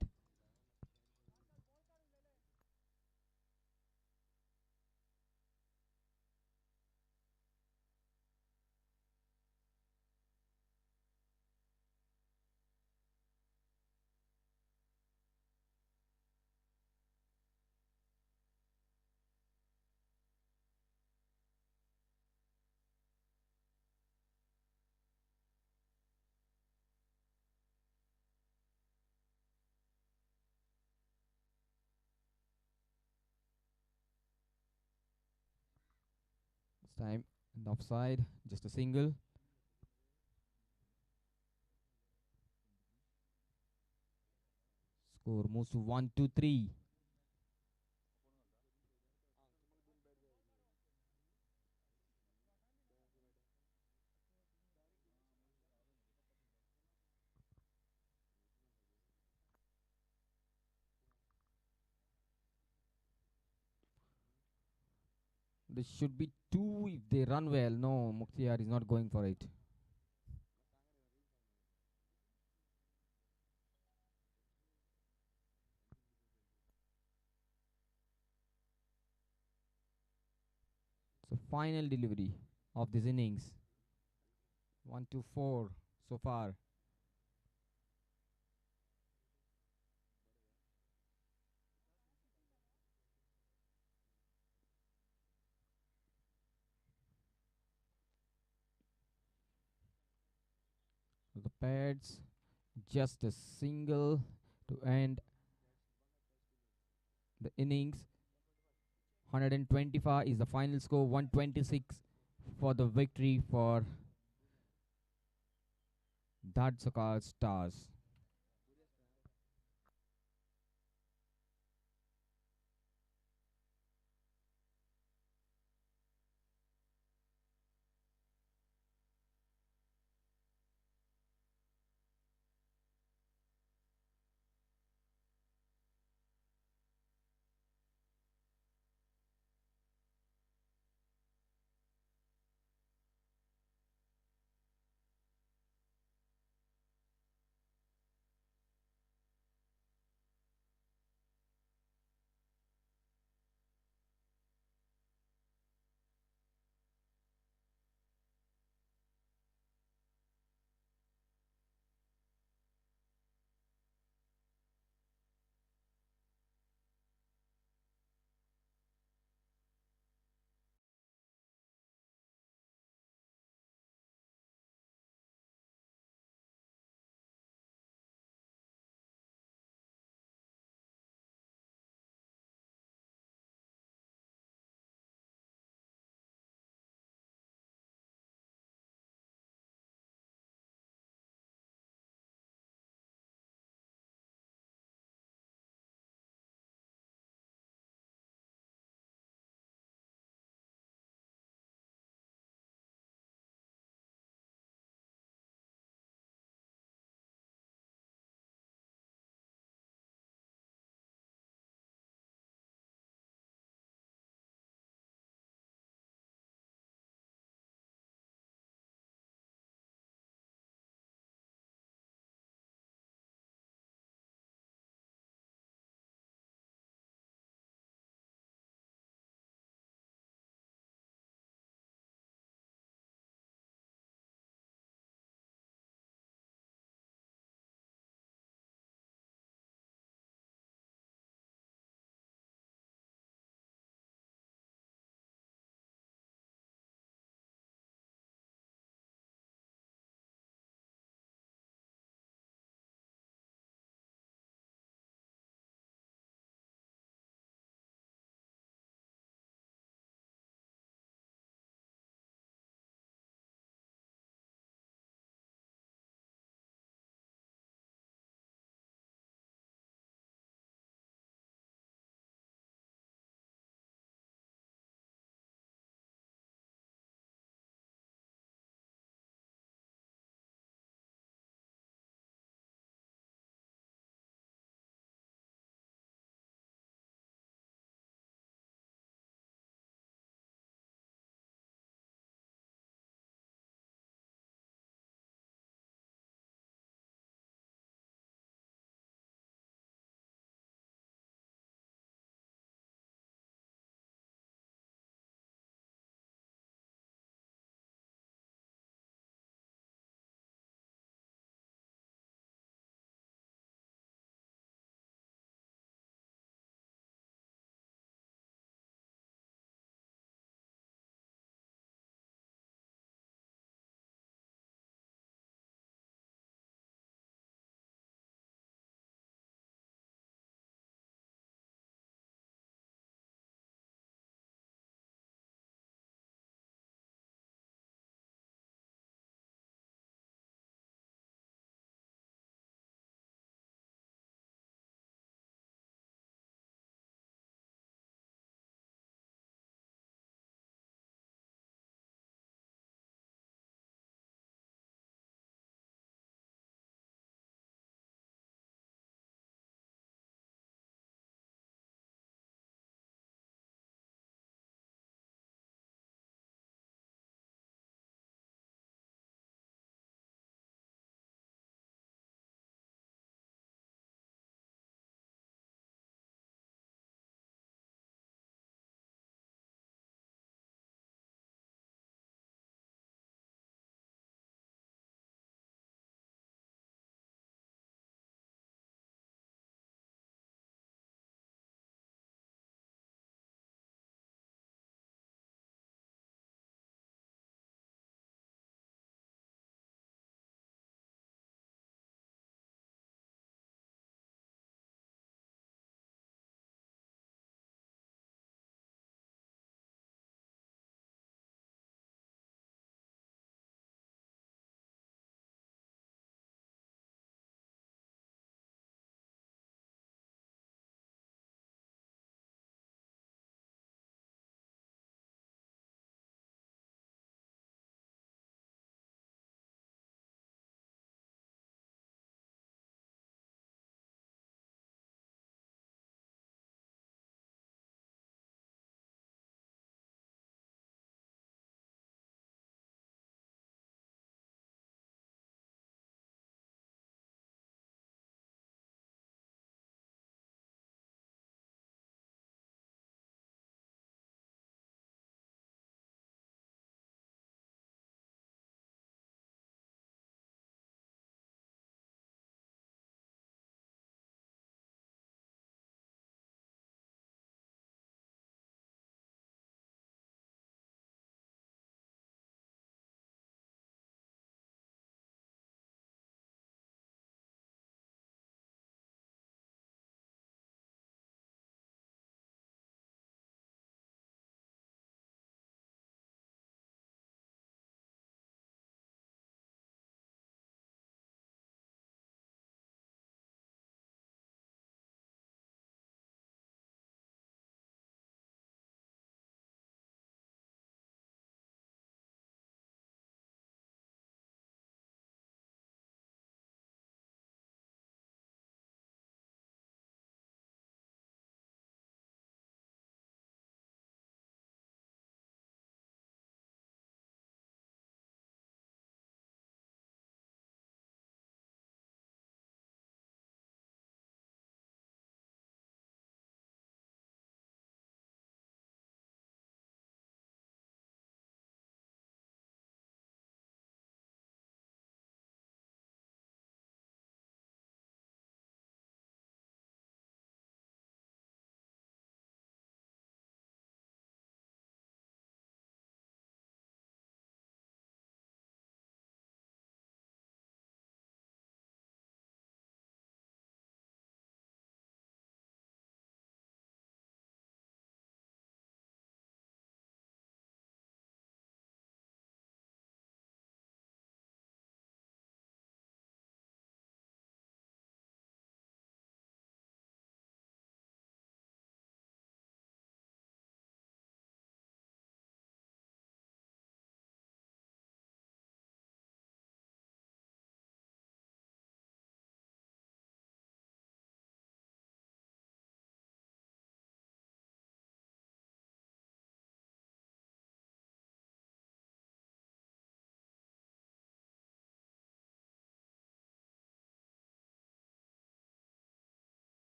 This time, an offside, just a single. Score moves to 1-2-3. This should be two if they run well. No, Mukhtiar is not going for it. So final delivery of this innings. 1-4 so far. The pads, just a single to end the innings. 125 is the final score. 126 for the victory for Dhadsakhal Stars.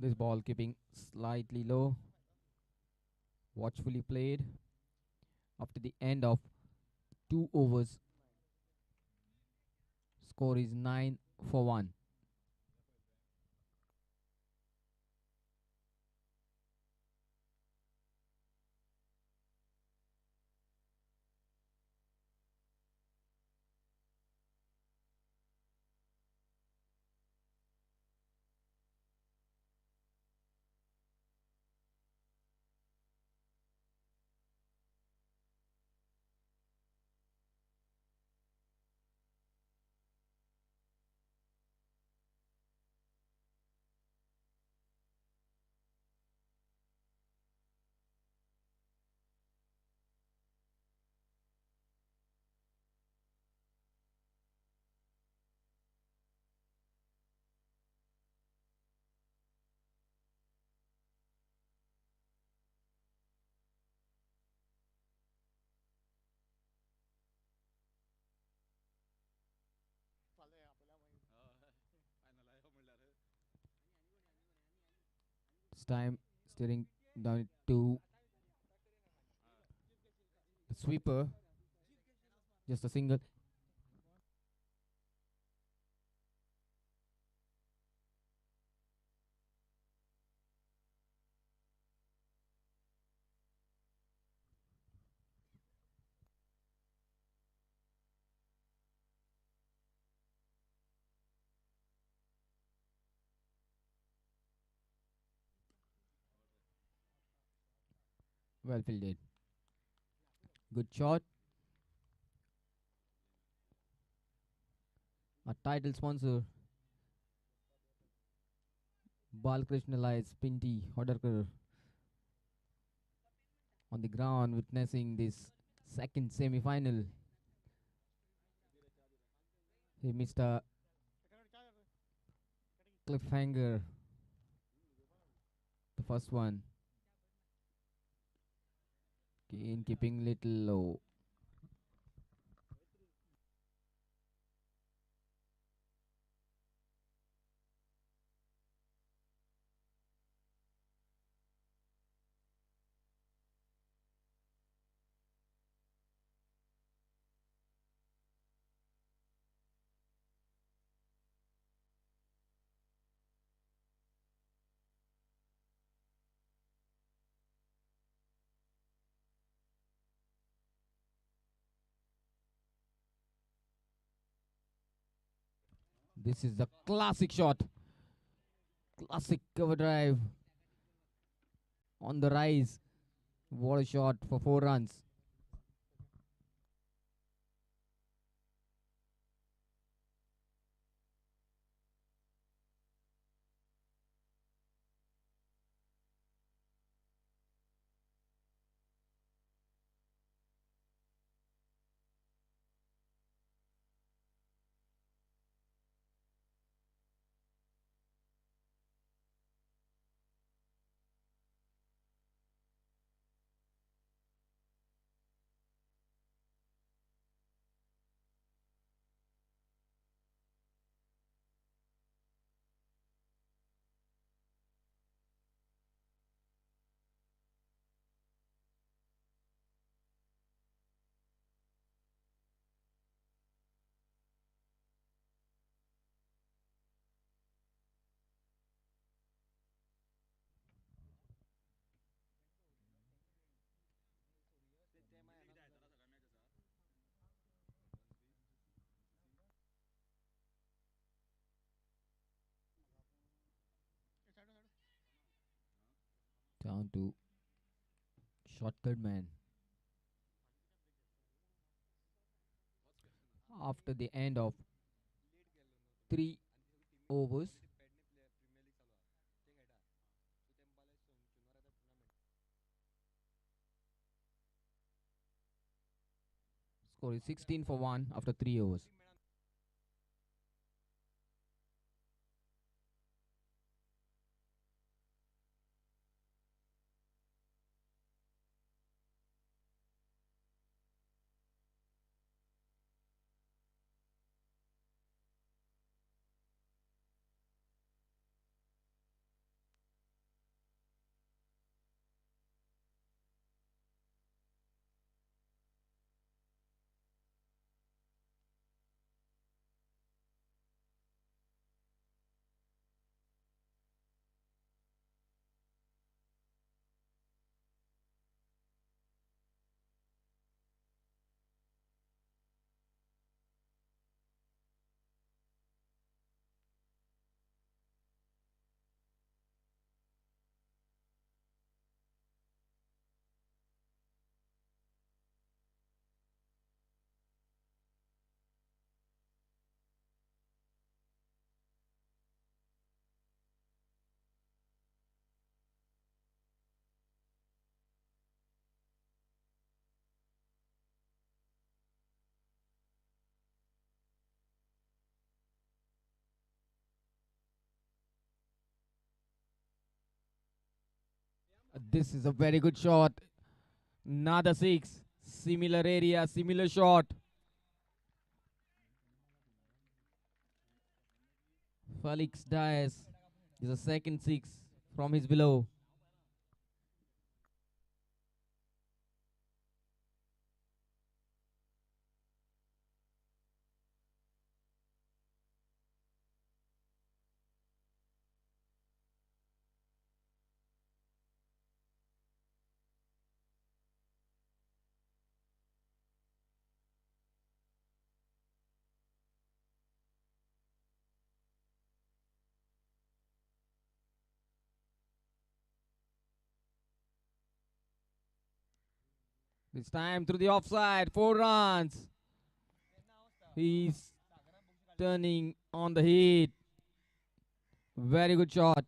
This ball keeping slightly low. Watchfully played. After the end of 2 overs, score is 9 for 1. This time steering down to the sweeper. Just a single. Well fielded. Good shot. Our title sponsor, Balkrishna Lights Pinty Hodarkar, on the ground witnessing this second semi-final. He missed a cliffhanger, the first one. Kane keeping little low. This is the classic shot. Classic cover drive on the rise. What a shot for 4 runs. Down to shortcut man. After the end of 3 overs, score is 16 for 1 after 3 overs. This is a very good shot. Another six. Similar area, similar shot. Felix Diaz is a second six from his below. This time through the offside. 4 runs. He's turning on the heat. Very good shot.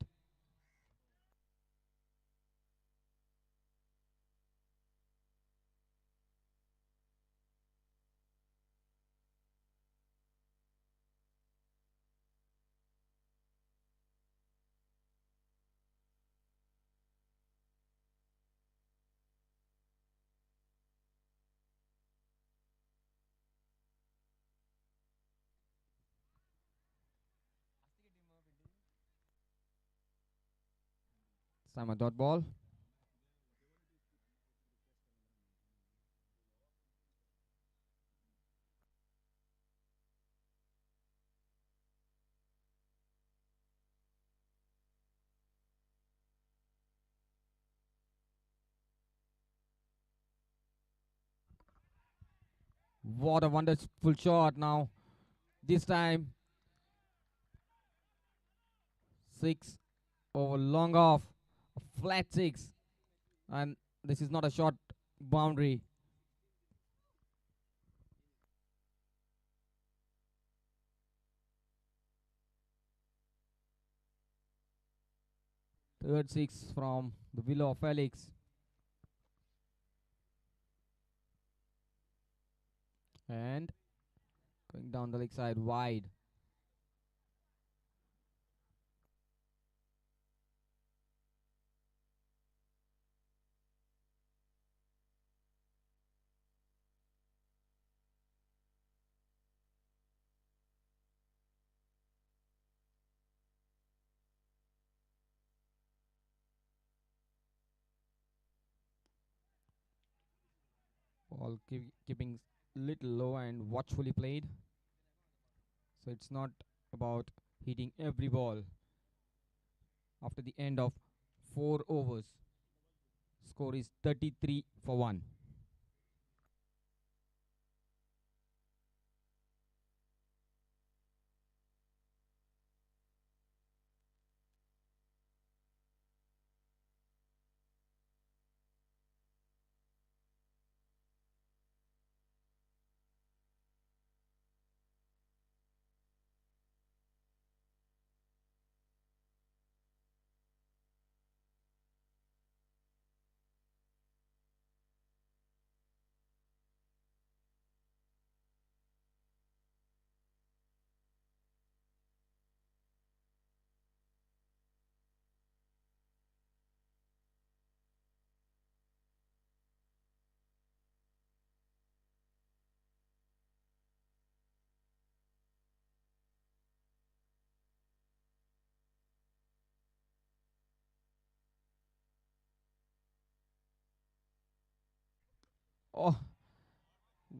This time a dot ball. What a wonderful shot now. This time, six over long off. A flat six. And this is not a short boundary. Third six from the below of Felix. And going down the leg side wide. Ball keeping little low and watchfully played. So it's not about hitting every ball. After the end of 4 overs, score is 33 for 1. Oh,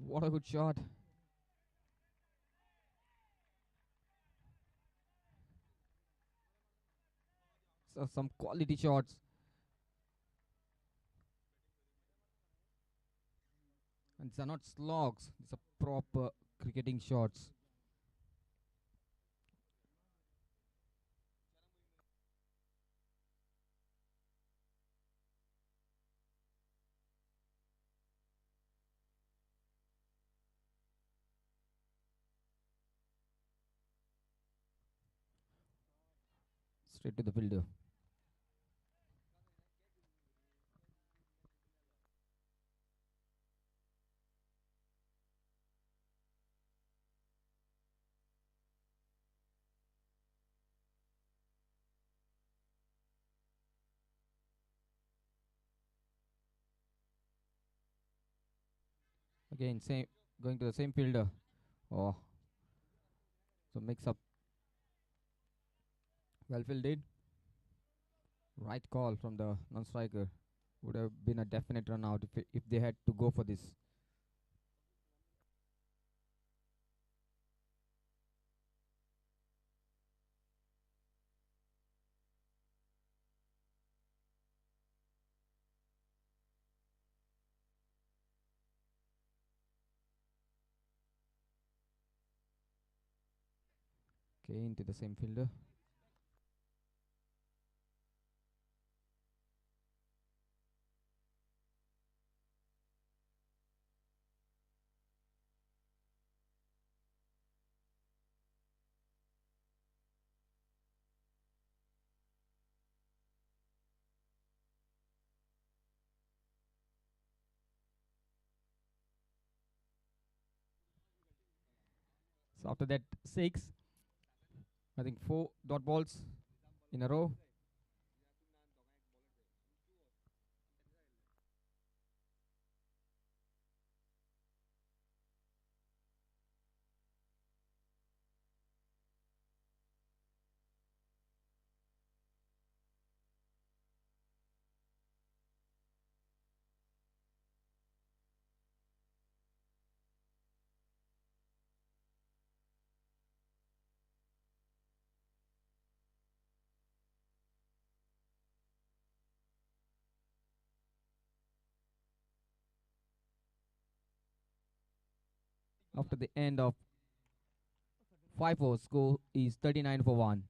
what a good shot. So some quality shots. And these are not slogs. These are proper cricketing shots. Straight to the fielder. Again, same going to the same fielder. Oh, so mix up. Well fielded. Right call from the non-striker. Would have been a definite run out if they had to go for this. Okay, into the same fielder. So after that, six. I think 4 dot balls in a row. After the end of 5 overs, score is 39 for 1.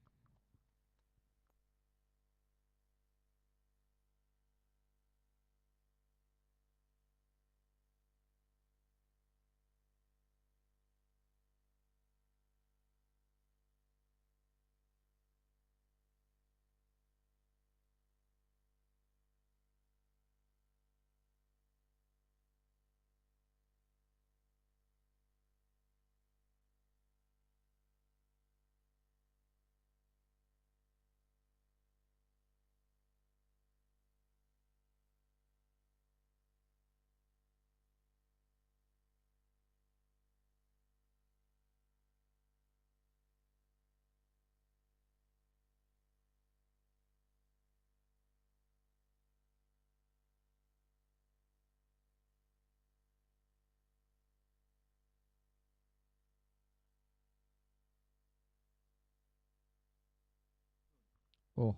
Oh,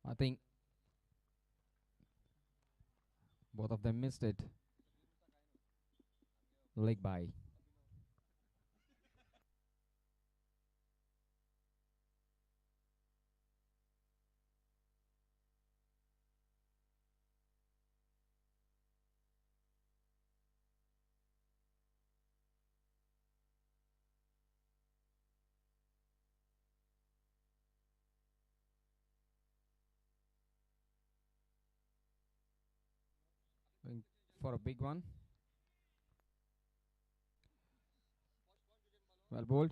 I think both of them missed it. Leg by. Going for a big one. Well bowled.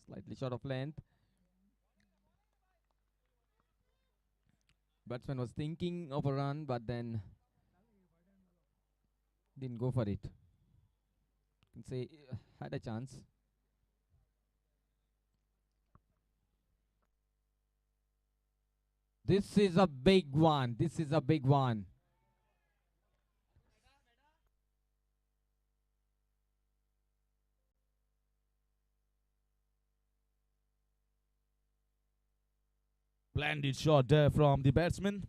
Slightly short of length. Batsman was thinking of a run, but then didn't go for it. Can say had a chance. This is a big one. This is a big one. Splendid shot there from the batsman.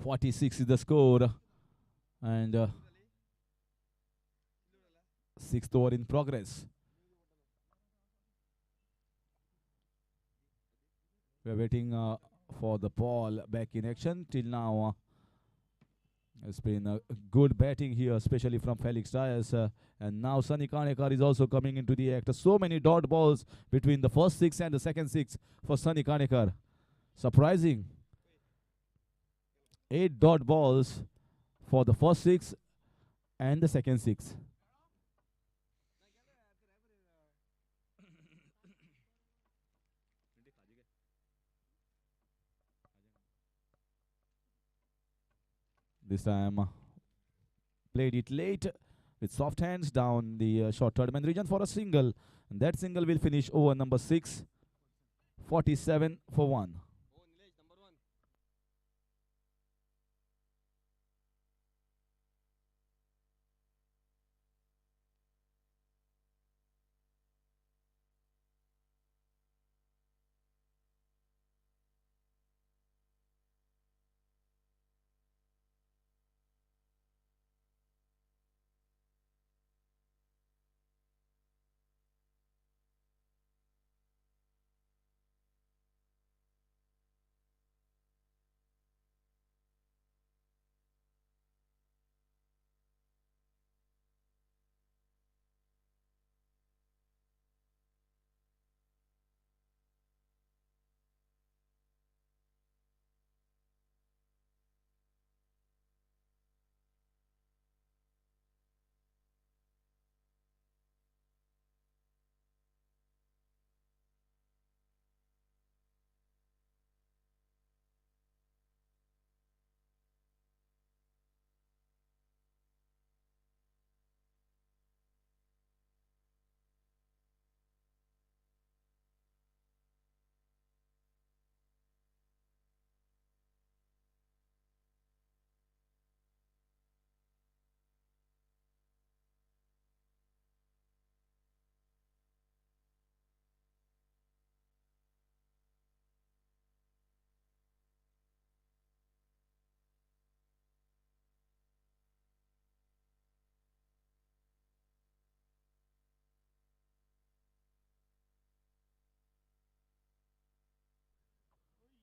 46 is the score. And sixth over in progress. We're waiting for the ball back in action. Till now, it's been good batting here, especially from Felix Diaz. And now Sunny Kanekar is also coming into the act. So many dot balls between the first six and the second six for Sunny Kanekar. Surprising. 8 dot balls for the first six and the second six. This time played it late with soft hands down the short third man region for a single. And that single will finish over number 6, 47 for 1.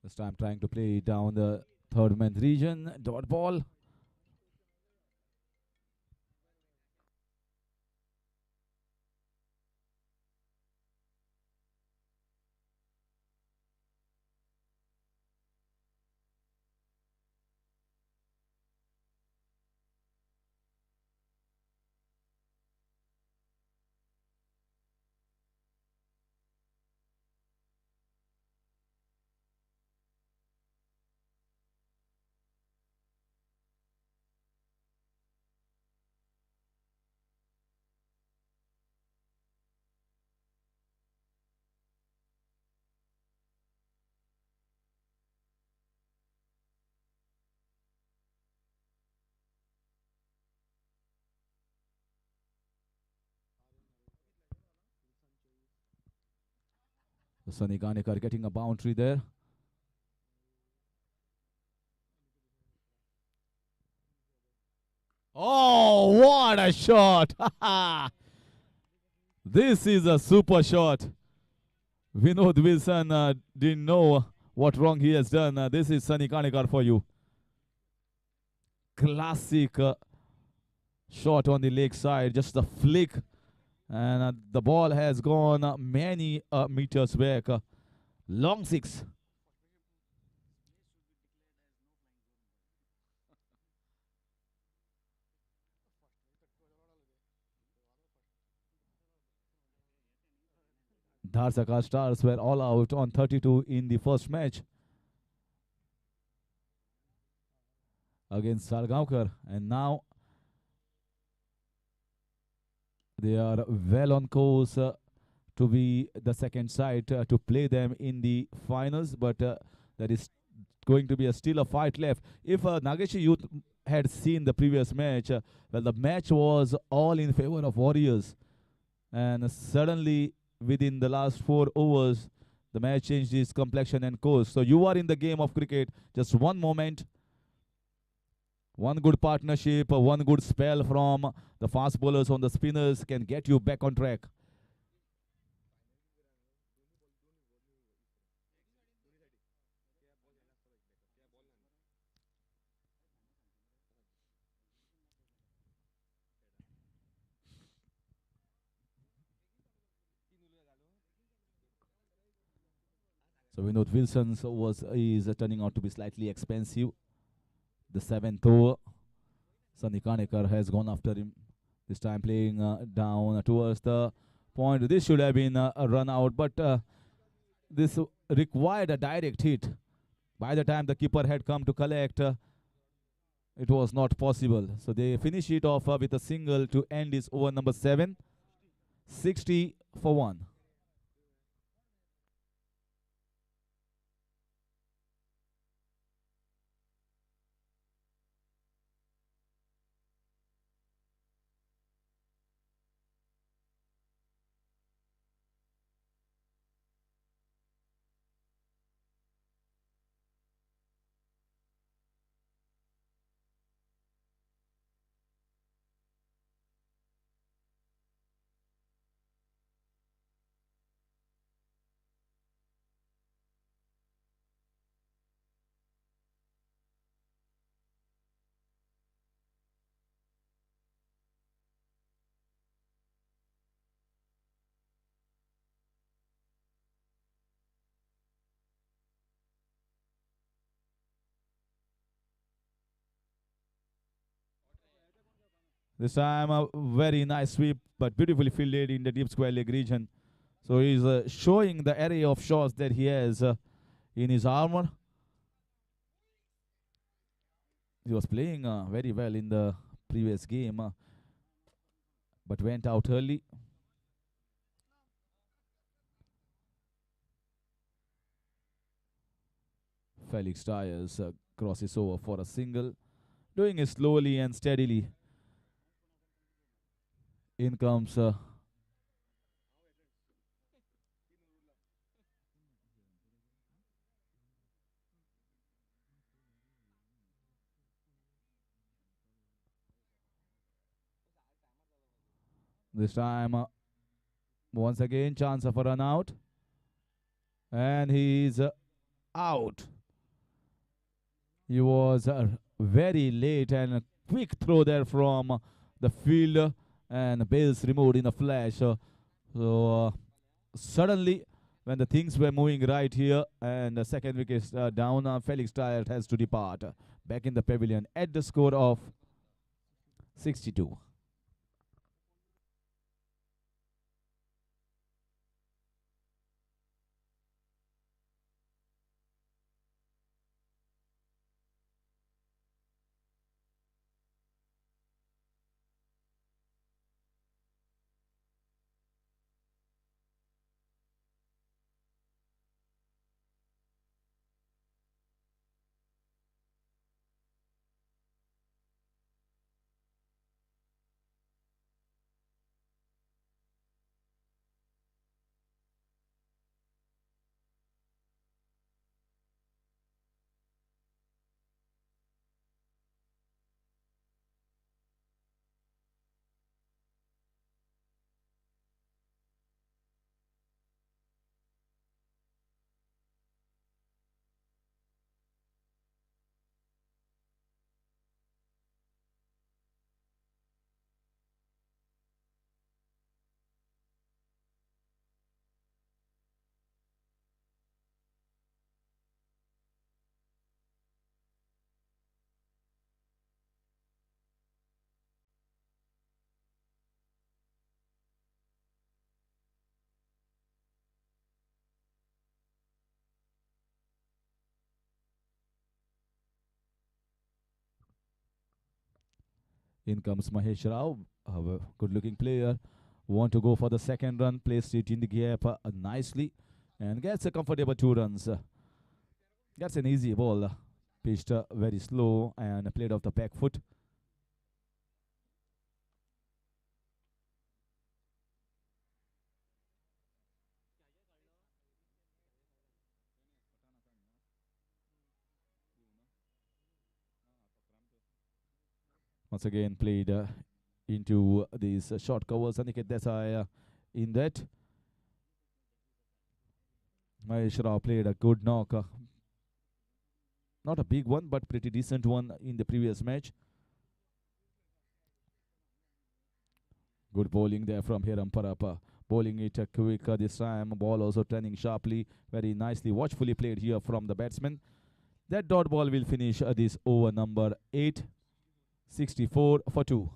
This time trying to play down the third man region. Dot ball. Sunny Ganekar getting a boundary there. Oh, what a shot! This is a super shot. Vinod Wilson didn't know what wrong he has done. This is Sunny Ganekar for you. Classic shot on the leg side, just a flick. And the ball has gone many meters back. Long six. Dhadsakhal Stars were all out on 32 in the first match against Salgaonkar, and now they are well on course to be the second side to play them in the finals, but there is going to be still a fight left. If Nageshi Youth had seen the previous match, well, the match was all in favor of Warriors, and suddenly within the last 4 overs, the match changed its complexion and course. So you are in the game of cricket. Just one moment, one good partnership, one good spell from the fast bowlers on the spinners can get you back on track. So we know Wilson's was is turning out to be slightly expensive. The seventh over, Sunny Kanekar has gone after him. This time playing down towards the point. This should have been a run out, but this required a direct hit. By the time the keeper had come to collect, it was not possible. So they finish it off with a single to end his over number 7, 60 for 1. This time a very nice sweep, but beautifully fielded in the deep square leg region. So he's showing the array of shots that he has in his armor. He was playing very well in the previous game, but went out early. Felix Tyres crosses over for a single, doing it slowly and steadily. In comes this time once again chance of a run out, and he's out. He was very late and a quick throw there from the fielder, and Bales removed in a flash. So suddenly, when the things were moving right here, and the second wicket is down, Felix Tyre has to depart back in the pavilion at the score of 62. In comes Mahesh Rao, a good-looking player. Want to go for the second run, placed it in the gap nicely, and gets a comfortable 2 runs. Gets an easy ball, pitched very slow and played off the back foot. Once again played into these short covers. Aniket Desai in that. Mahesh Rao played a good knock. Not a big one, but pretty decent one in the previous match. Good bowling there from Hiram Parappa. Bowling it quick this time. Ball also turning sharply. Very nicely, watchfully played here from the batsman. That dot ball will finish this over number 8, 64 for 2.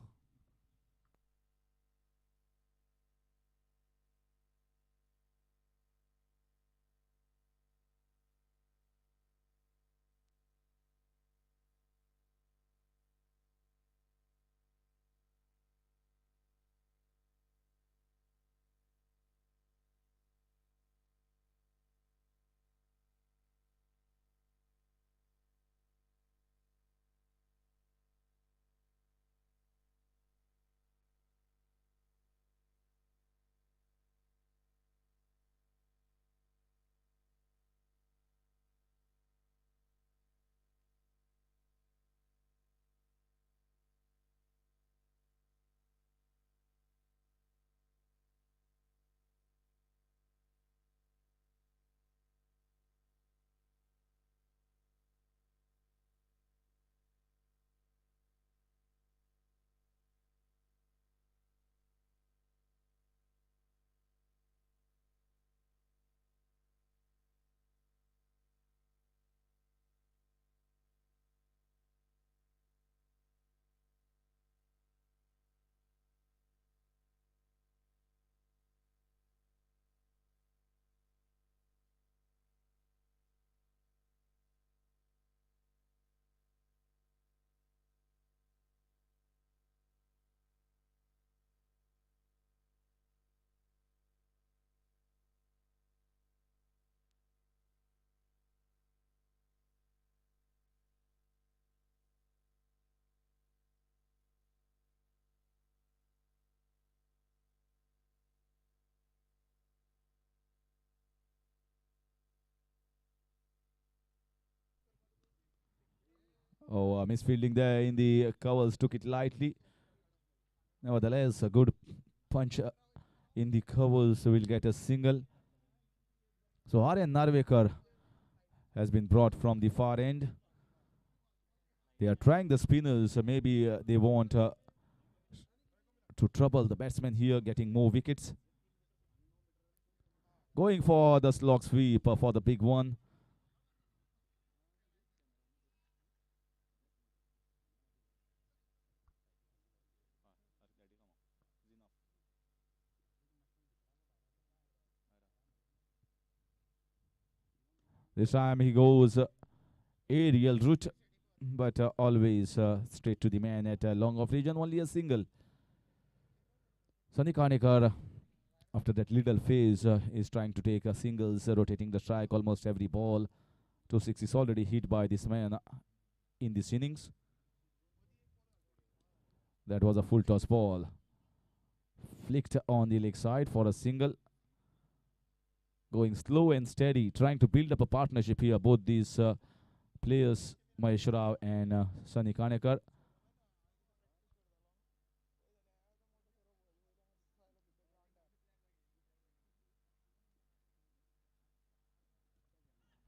Oh, misfielding there in the covers, took it lightly. Nevertheless, a good punch in the covers will get a single. So Aryan Narvekar has been brought from the far end. They are trying the spinners. Maybe they want to trouble the batsman here, getting more wickets. Going for the slog sweep for the big one. This time he goes aerial route, but always straight to the man at long off region. Only a single. Sunny Kanekar, after that little phase, is trying to take a singles, rotating the strike almost every ball. 2-6 is already hit by this man in this innings. That was a full toss ball. Flicked on the leg side for a single. Going slow and steady, trying to build up a partnership here. Both these players, Mahesh Rao and Sunny Kanekar.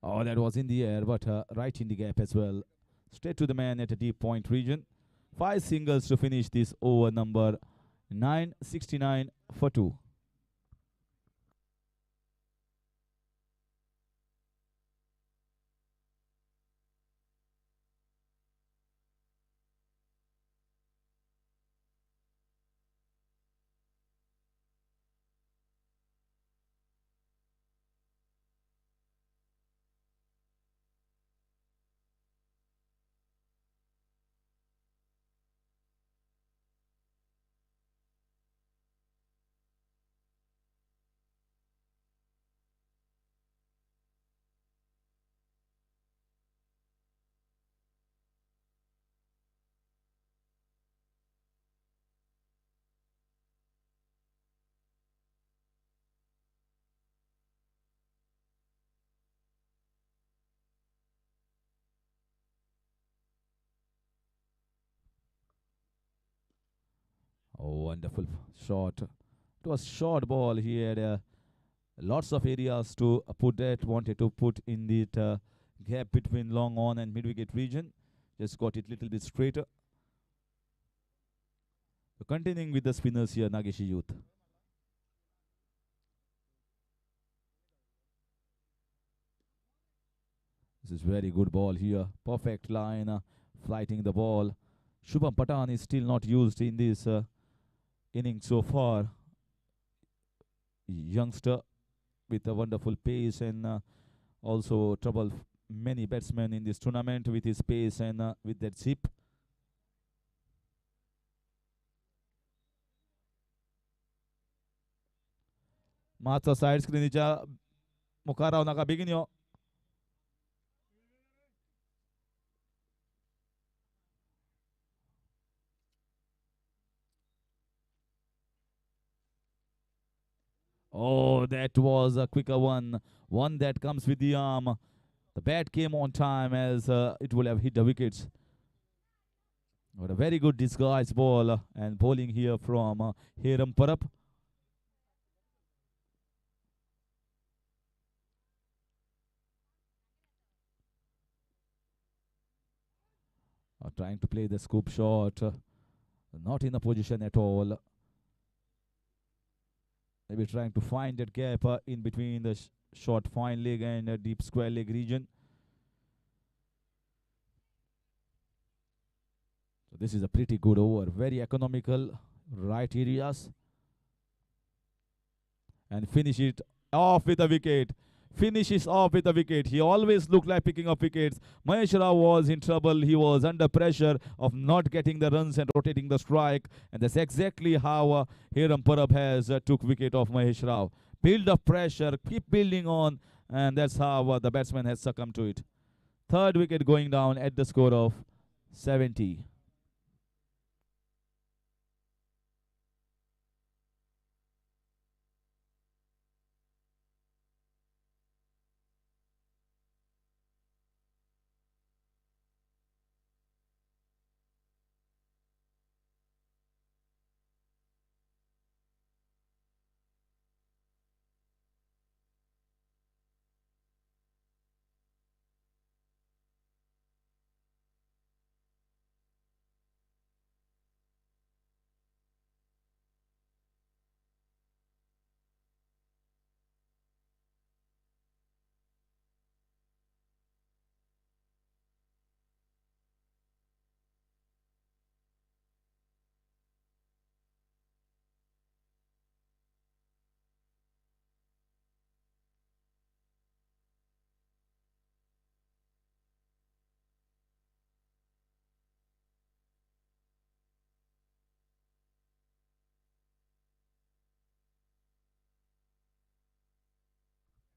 Oh, that was in the air, but right in the gap as well. Straight to the man at a deep point region. 5 singles to finish this over number 9, 69 for 2. Oh, wonderful shot. It was short ball. He had lots of areas to put that. Wanted to put in the gap between long on and mid wicket region. Just got it little bit straighter. So continuing with the spinners here, Nageshi Youth. This is very good ball here. Perfect line, flighting the ball. Shubham Patan is still not used in this inning so far. Youngster with a wonderful pace and also trouble many batsmen in this tournament with his pace and with that zip. मागचा side स्क्रीनच्या मुखार राव नाका बेगीन यो. Oh, that was a quicker one. One that comes with the arm. The bat came on time as it would have hit the wickets. But a very good disguised ball and bowling here from Hiram Parab. Trying to play the scoop shot. Not in a position at all. Maybe trying to find that gap in between the short fine leg and deep square leg region. So this is a pretty good over. Very economical. Right areas. And finish it off with a wicket. Finishes off with a wicket. He always looked like picking up wickets. Mahesh Rao was in trouble. He was under pressure of not getting the runs and rotating the strike. And that's exactly how Hiram Parab has took wicket off Mahesh Rao. Build up pressure, keep building on, and that's how the batsman has succumbed to it. Third wicket going down at the score of 70.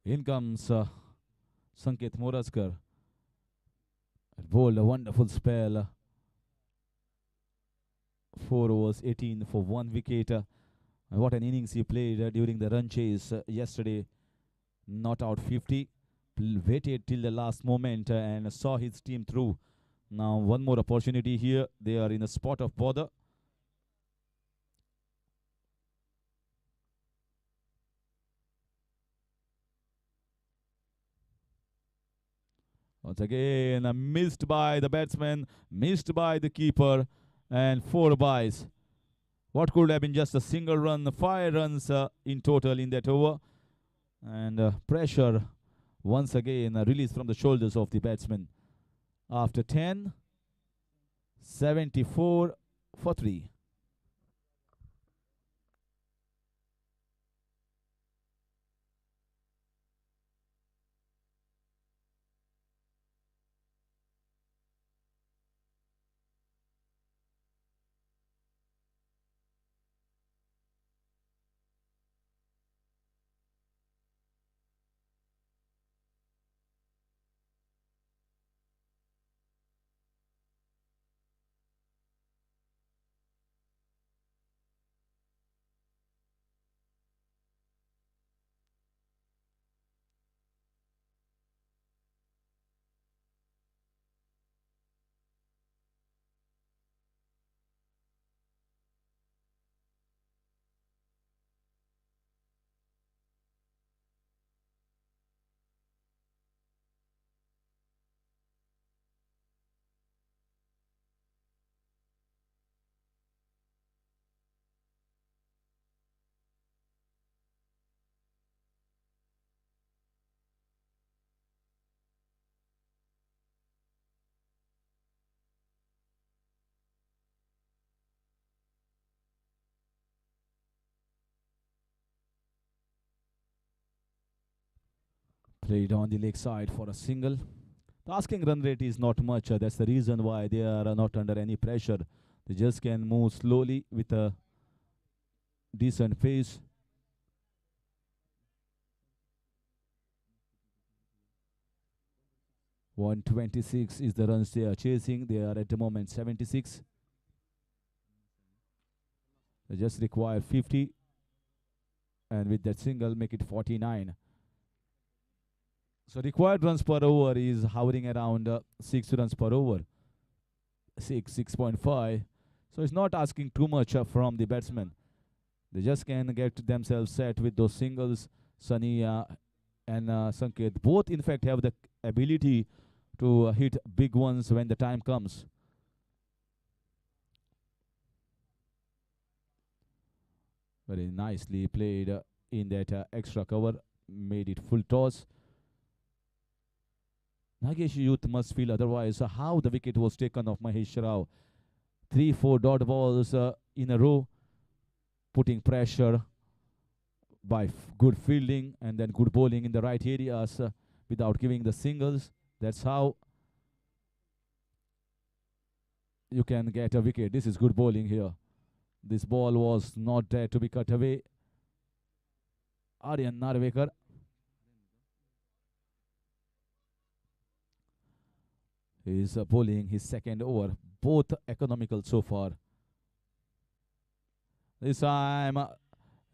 In comes Sanket Moraskar. Bowled a wonderful spell. 4 overs, 18 for 1 wicket. What an innings he played during the run chase yesterday. Not out 50. Waited till the last moment and saw his team through. Now one more opportunity here. They are in a spot of bother. Once again, missed by the batsman, missed by the keeper, and 4 byes. What could have been just a single run, 5 runs in total in that over. And pressure once again released from the shoulders of the batsman. After 10, 74 for 3. Played on the leg side for a single. The asking run rate is not much. That's the reason why they are not under any pressure. They just can move slowly with a decent pace. .126 is the runs they are chasing. They are at the moment 76. They just require 50, and with that single make it 49. So required runs per over is hovering around 6 runs per over. 6.5. So it's not asking too much from the batsman. They just can get themselves set with those singles. Sunny and Sanket both in fact have the ability to hit big ones when the time comes. Very nicely played in that extra cover. Made it full toss. Nageshi Youth must feel otherwise. How the wicket was taken off Mahesh Rao. 3-4 dot balls in a row, putting pressure by good fielding and then good bowling in the right areas without giving the singles. That's how you can get a wicket. This is good bowling here. This ball was not there to be cut away. Aryan Narvekar. He is bowling his second over. Both economical so far. This time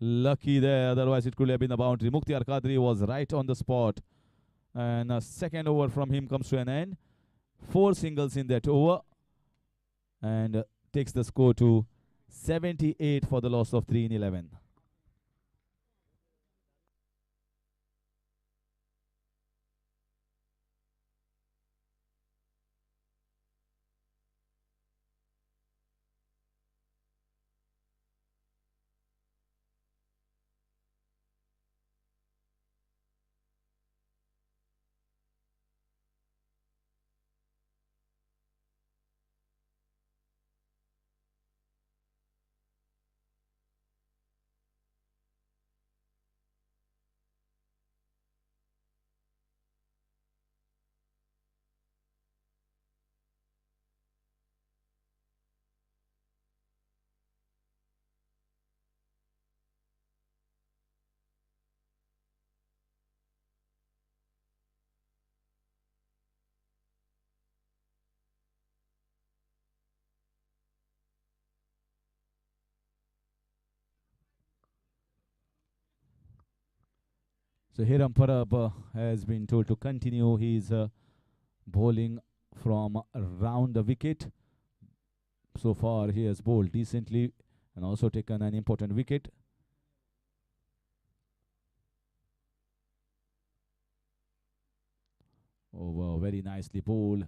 lucky there, otherwise it could have been a boundary. Mukhtar Qadri was right on the spot. And a second over from him comes to an end. 4 singles in that over. And takes the score to 78 for the loss of 3 in 11. So Hiram Parab has been told to continue his bowling from around the wicket. So far he has bowled decently and also taken an important wicket. Oh wow, very nicely bowled.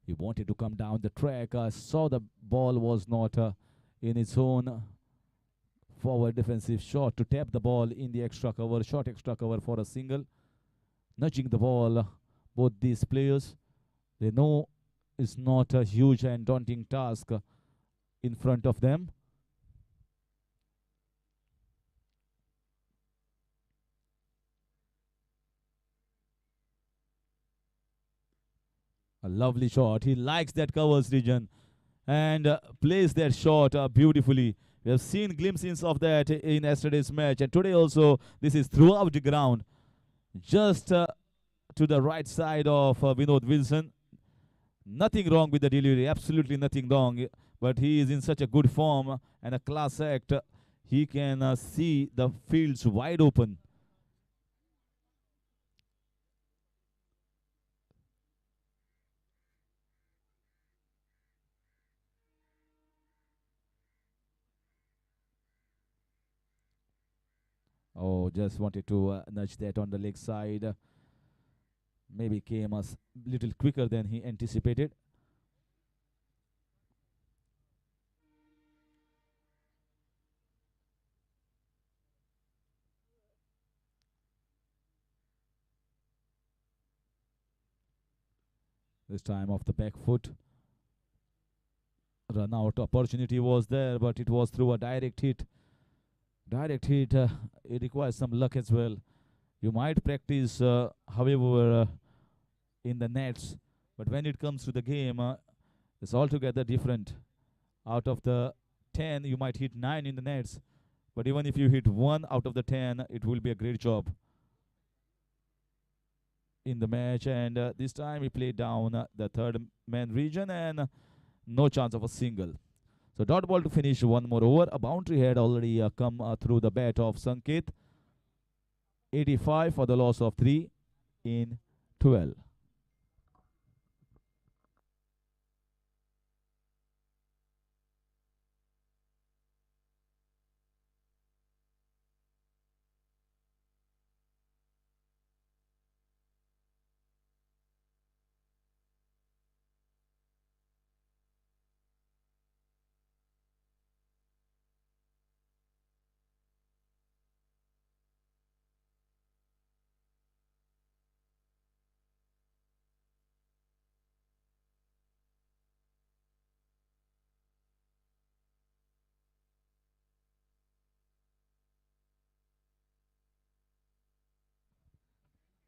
He wanted to come down the track, saw the ball was not in its own forward defensive shot to tap the ball in the extra cover, short extra cover for a single. Nudging the ball, both these players, they know it's not a huge and daunting task in front of them. A lovely shot. He likes that covers region and plays that shot beautifully. We have seen glimpses of that in yesterday's match, and today also this is throughout the ground, just to the right side of Vinod Wilson. Nothing wrong with the delivery, absolutely nothing wrong, but he is in such a good form and a class act. He can see the fields wide open. Oh, just wanted to nudge that on the leg side. Maybe came a little quicker than he anticipated. This time off the back foot. Run out opportunity was there, but it was through a direct hit. Direct hit, it requires some luck as well. You might practice, however, in the nets, but when it comes to the game, it's altogether different. Out of the 10, you might hit 9 in the nets, but even if you hit 1 out of the 10, it will be a great job in the match. And this time he played down the third man region, and no chance of a single. So dot ball to finish one more over. A boundary had already come through the bat of Sanket. 85 for the loss of 3 in 12.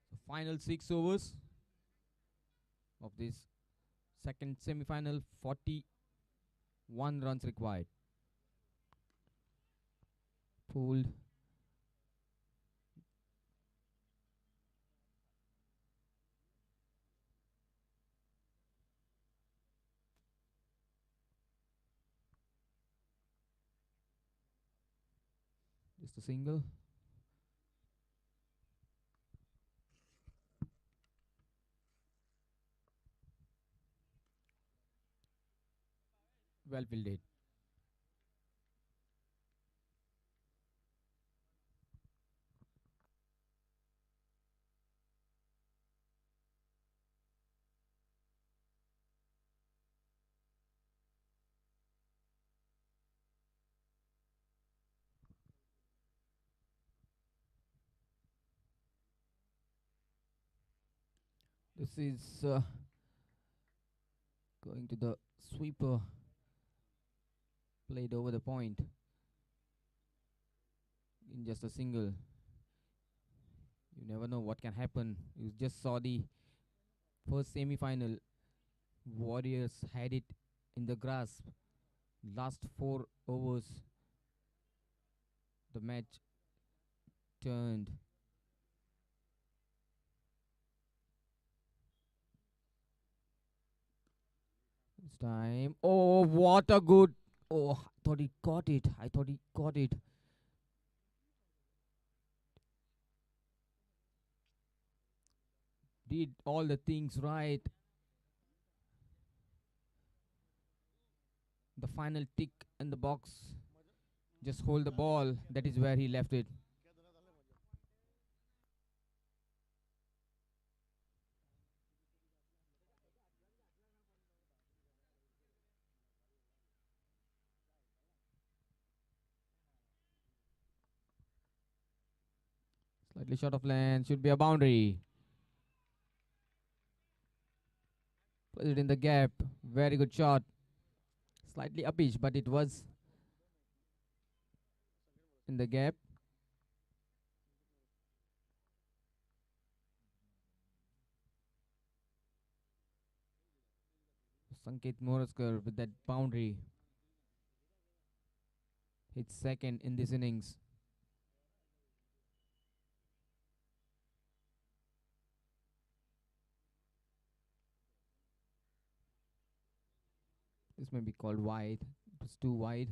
So final 6 overs of this second semi-final. 41 runs required. Pulled. Just a single. Well fielded. This is going to the sweeper. Played over the point in just a single. You never know what can happen. You just saw the first semi-final. Warriors had it in the grasp. Last 4 overs, the match turned. This time, oh, what a good! Oh, I thought he got it. I thought he got it. Did all the things right. The final tick in the box. Just hold the ball. That is where he left it. Slightly short of length. Should be a boundary. Put it in the gap. Very good shot. Slightly uppish, but it was in the gap. Sanket Moraskar with that boundary. Hits second in this innings. This may be called wide. It was too wide.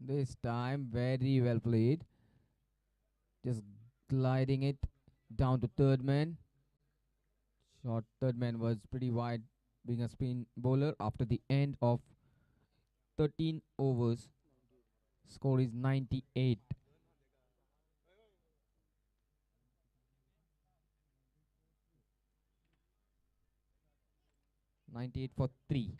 This time, very well played. Just gliding it down to third man. Short third man was pretty wide, being a spin bowler after the end of 13 overs. Score is 98. 98 for 3.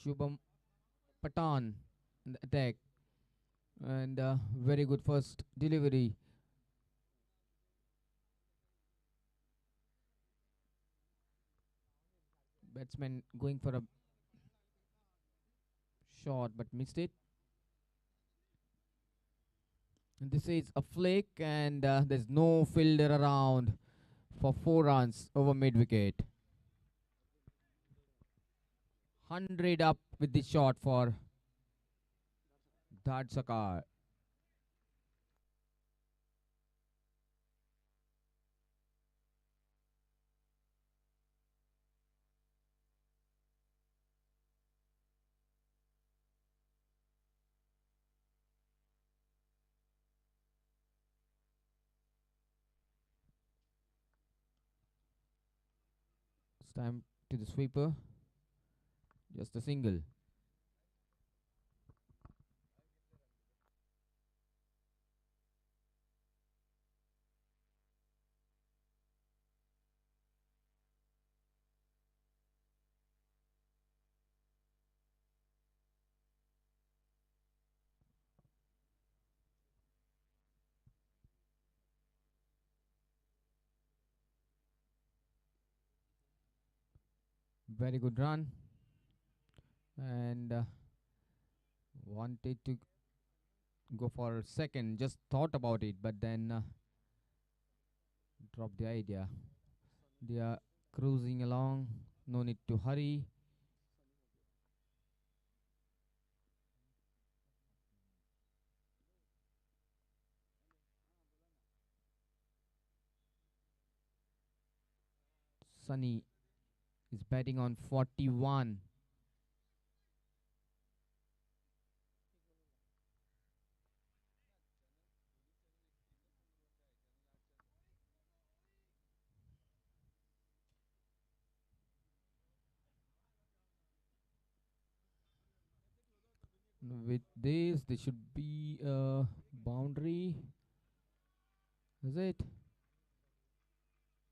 Shubham Patan in the attack. And very good first delivery. Batsman going for a shot but missed it. And this is a flick, and there's no fielder around for 4 runs over mid wicket. 100 up with this shot for Dhadsakhal. It's time to the sweeper. Just a single. Very good run. And wanted to go for a second. Just thought about it, but then dropped the idea. They are cruising along. No need to hurry. Sunny is batting on 41. With this, there should be a boundary. Is it?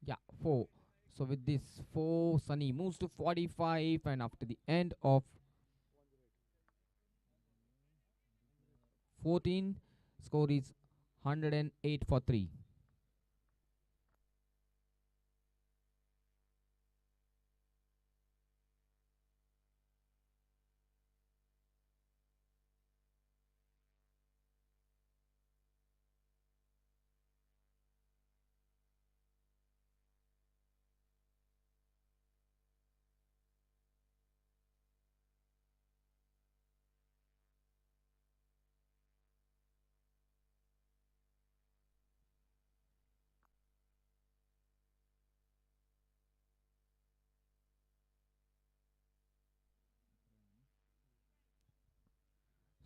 Yeah, 4. So with this 4, Sunny moves to 45, and after the end of 14, score is 108 for 3.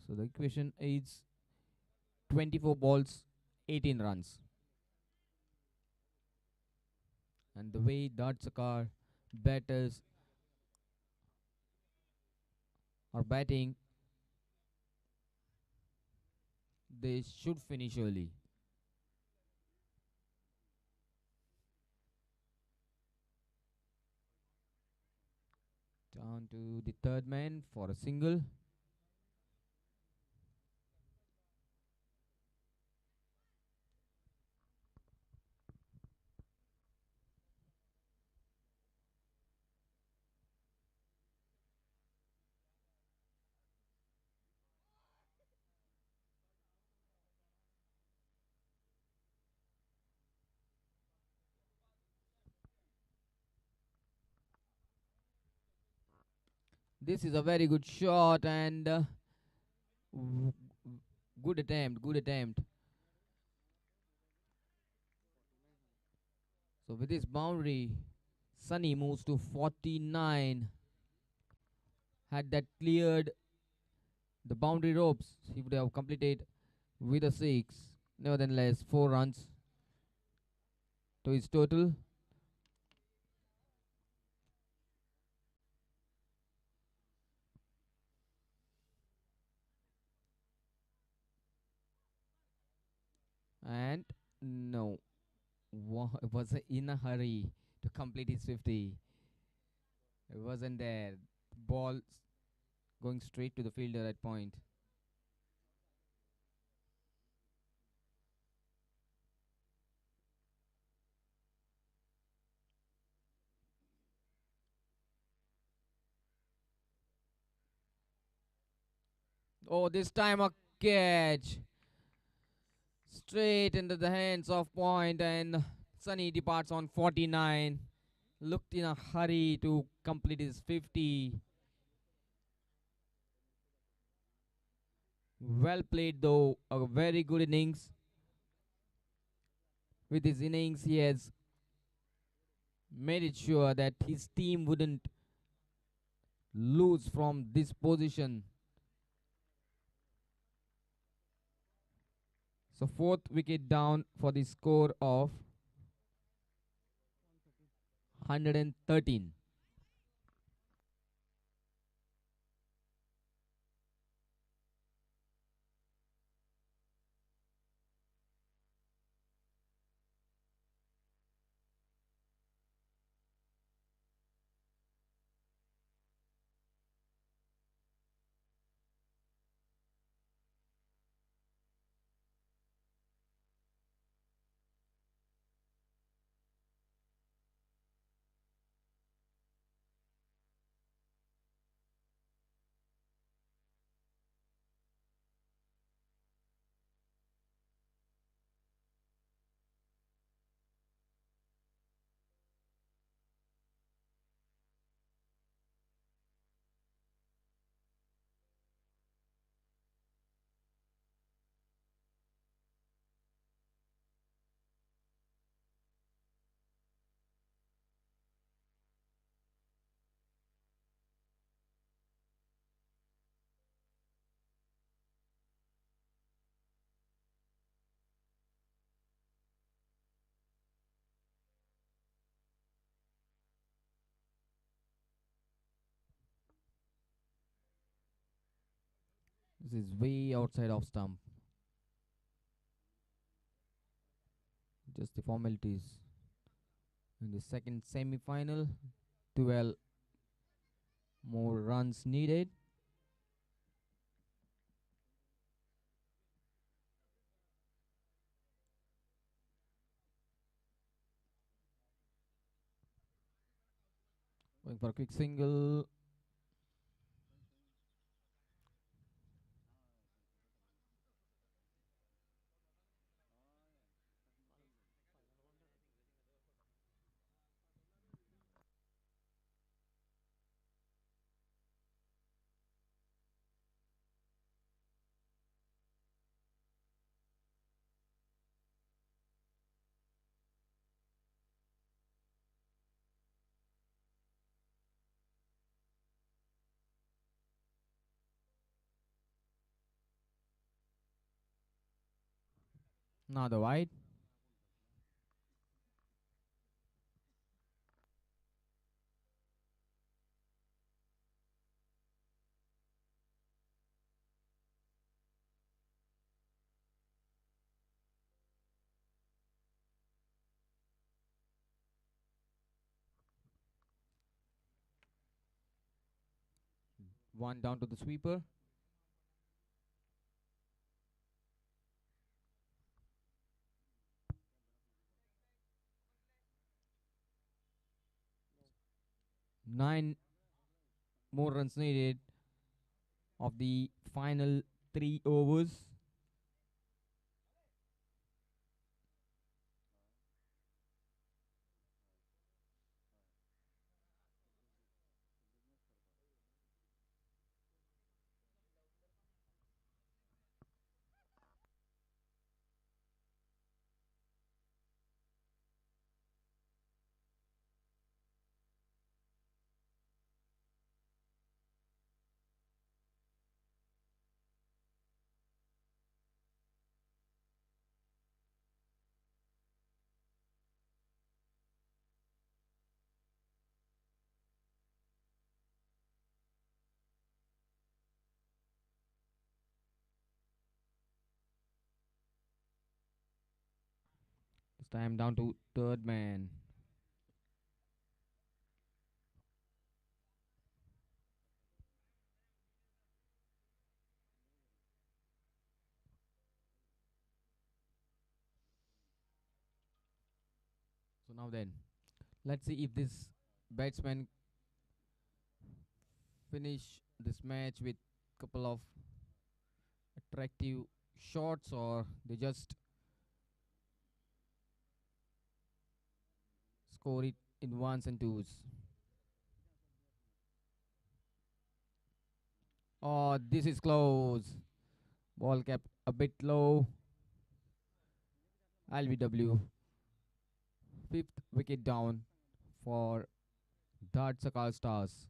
So the equation is 24 balls, 18 runs. And the way Dhadsakhal batters are batting, they should finish early. Down to the third man for a single. This is a very good shot, and w- good attempt, good attempt. So with this boundary, Sunny moves to 49. Had that cleared the boundary ropes, he would have completed with a 6. Nevertheless, 4 runs to his total. And no, was in a hurry to complete his 50. It wasn't there. Ball going straight to the fielder at point. Oh, this time a catch straight into the hands of point, and Sunny departs on 49. Looked in a hurry to complete his 50. Well played though, a very good innings. With his innings, he has made it sure that his team wouldn't lose from this position. So fourth wicket down for the score of 113. This is way outside of stump. Just the formalities. In the second semi-final, 12 more runs needed. Going for a quick single. Now the wide. One down to the sweeper. Nine more runs needed of the final 3 overs. This time down to third man. So now then, let's see if this batsman finish this match with couple of attractive shots, or they just score it in ones and twos. Oh, this is close. Ball kept a bit low. LBW. Fifth wicket down for Dhadsakhal Stars.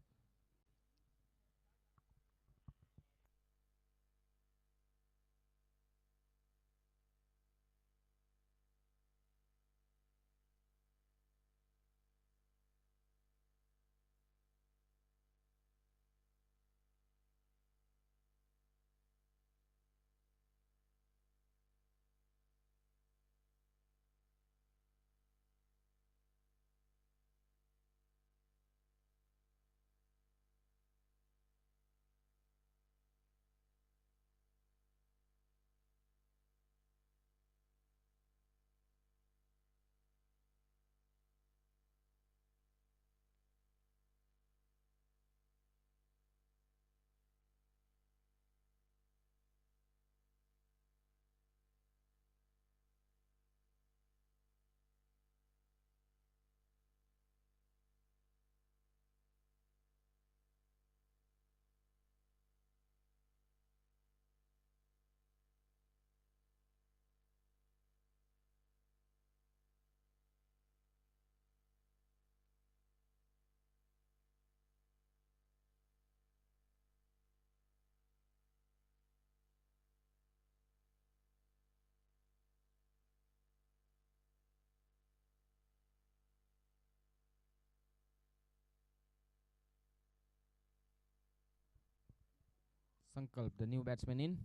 Sankalp, the new batsman in.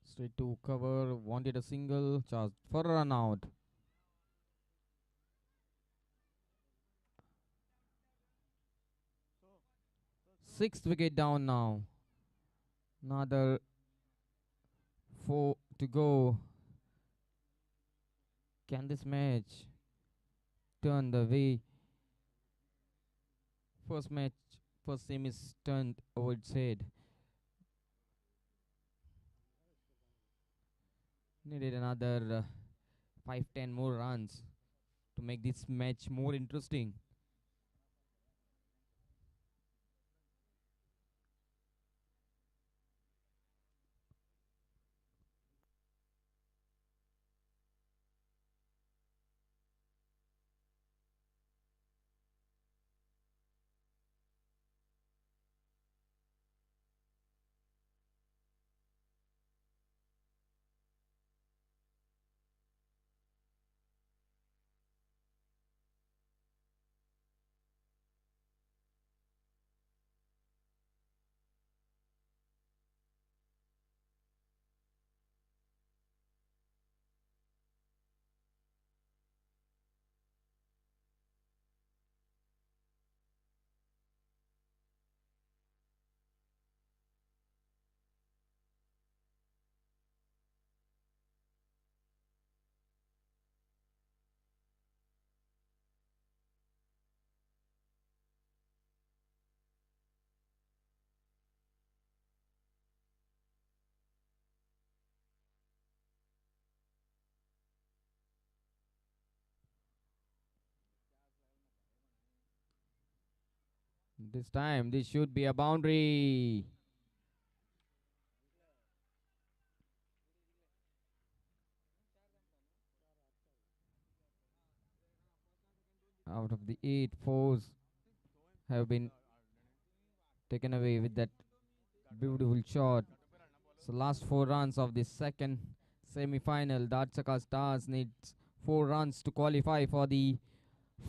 Straight to cover, wanted a single, charged for a run out. Sixth wicket down now. Another four to go. Can this match turn the way first match, first semis turned over its head? Needed another 5-10 more runs to make this match more interesting. This time, this should be a boundary. Out of the 8 fours have been taken away with that beautiful shot. So last 4 runs of the second semi-final. Dhadsakhal Stars needs 4 runs to qualify for the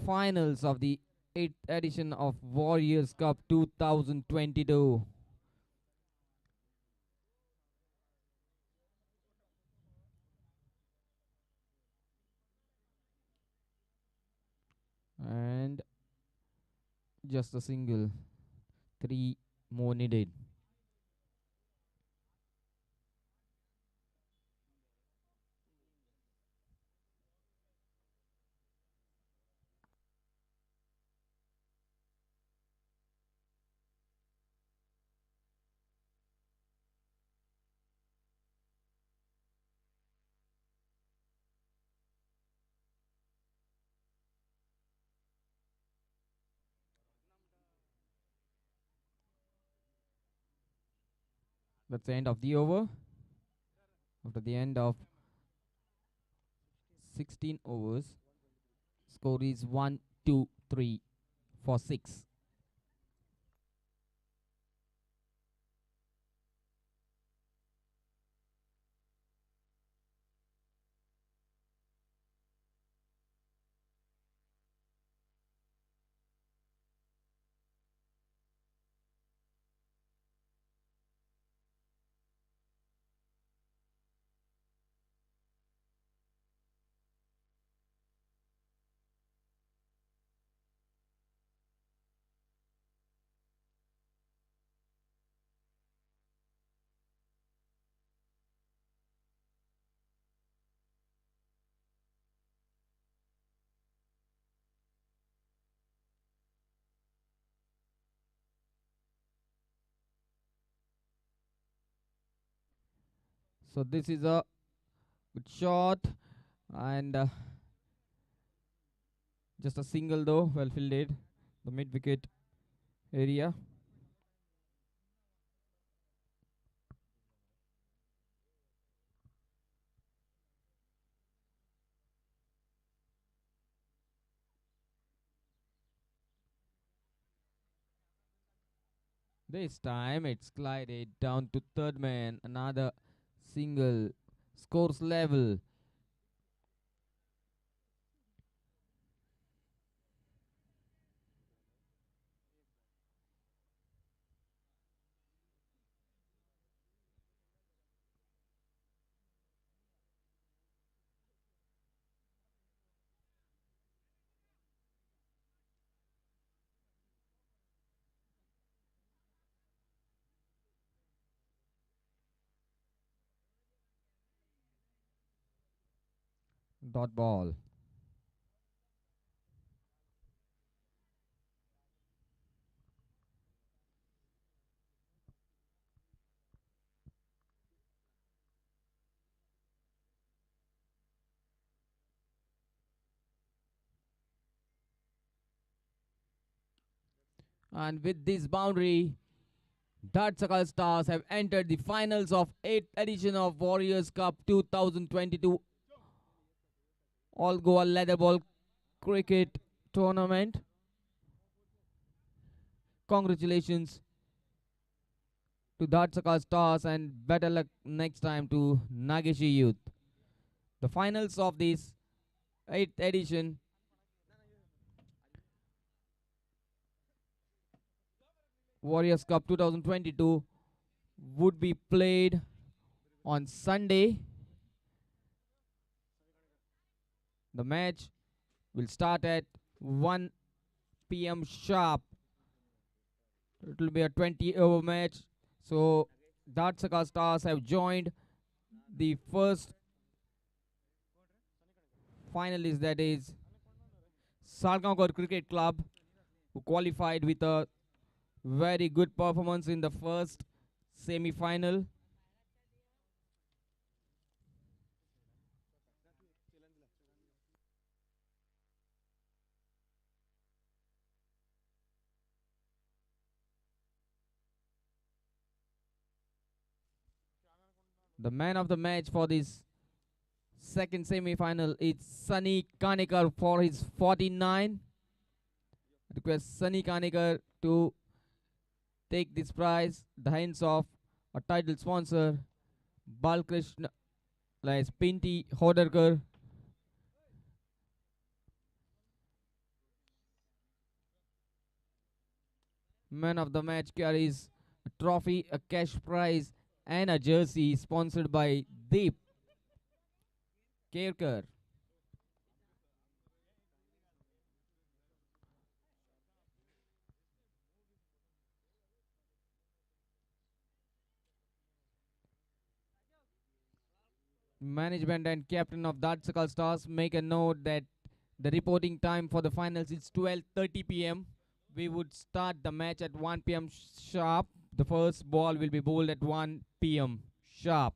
finals of the 8th edition of Warriors Cup 2022. And just a single. 3 more needed. That's the end of the over. After the end of 16 overs, score is 1, 2, 3 for 6. So this is a good shot and just a single though, well fielded, the mid wicket area. This time it's glided down to third man, another single, scores level. Dot ball. And with this boundary, Dhadsakhal Stars have entered the finals of 8th edition of Warriors Cup 2022 All Goa Leatherball Cricket Tournament. Congratulations to Dhadsakhal Stars and better luck next time to Nageshi Youth. The finals of this 8th edition Warriors Cup 2022 would be played on Sunday. The match will start at 1 p.m. sharp. It will be a 20-over match. So Dhadsakhal Stars have joined the first finalist, that is Salgaonkar Cricket Club, who qualified with a very good performance in the first semi-final. The man of the match for this second semi-final is Sunny Kanikar for his 49. Request Sunny Kanikar to take this prize, the hands of a title sponsor, Balkrishna like Pinti Hodarkar. Man of the match carries a trophy, a cash prize, and a jersey sponsored by Deep Kerkar. Management and captain of Dhadsakhal Stars make a note that the reporting time for the finals is 12:30 p.m. We would start the match at 1 p.m. sharp. The first ball will be bowled at 1 p.m. sharp.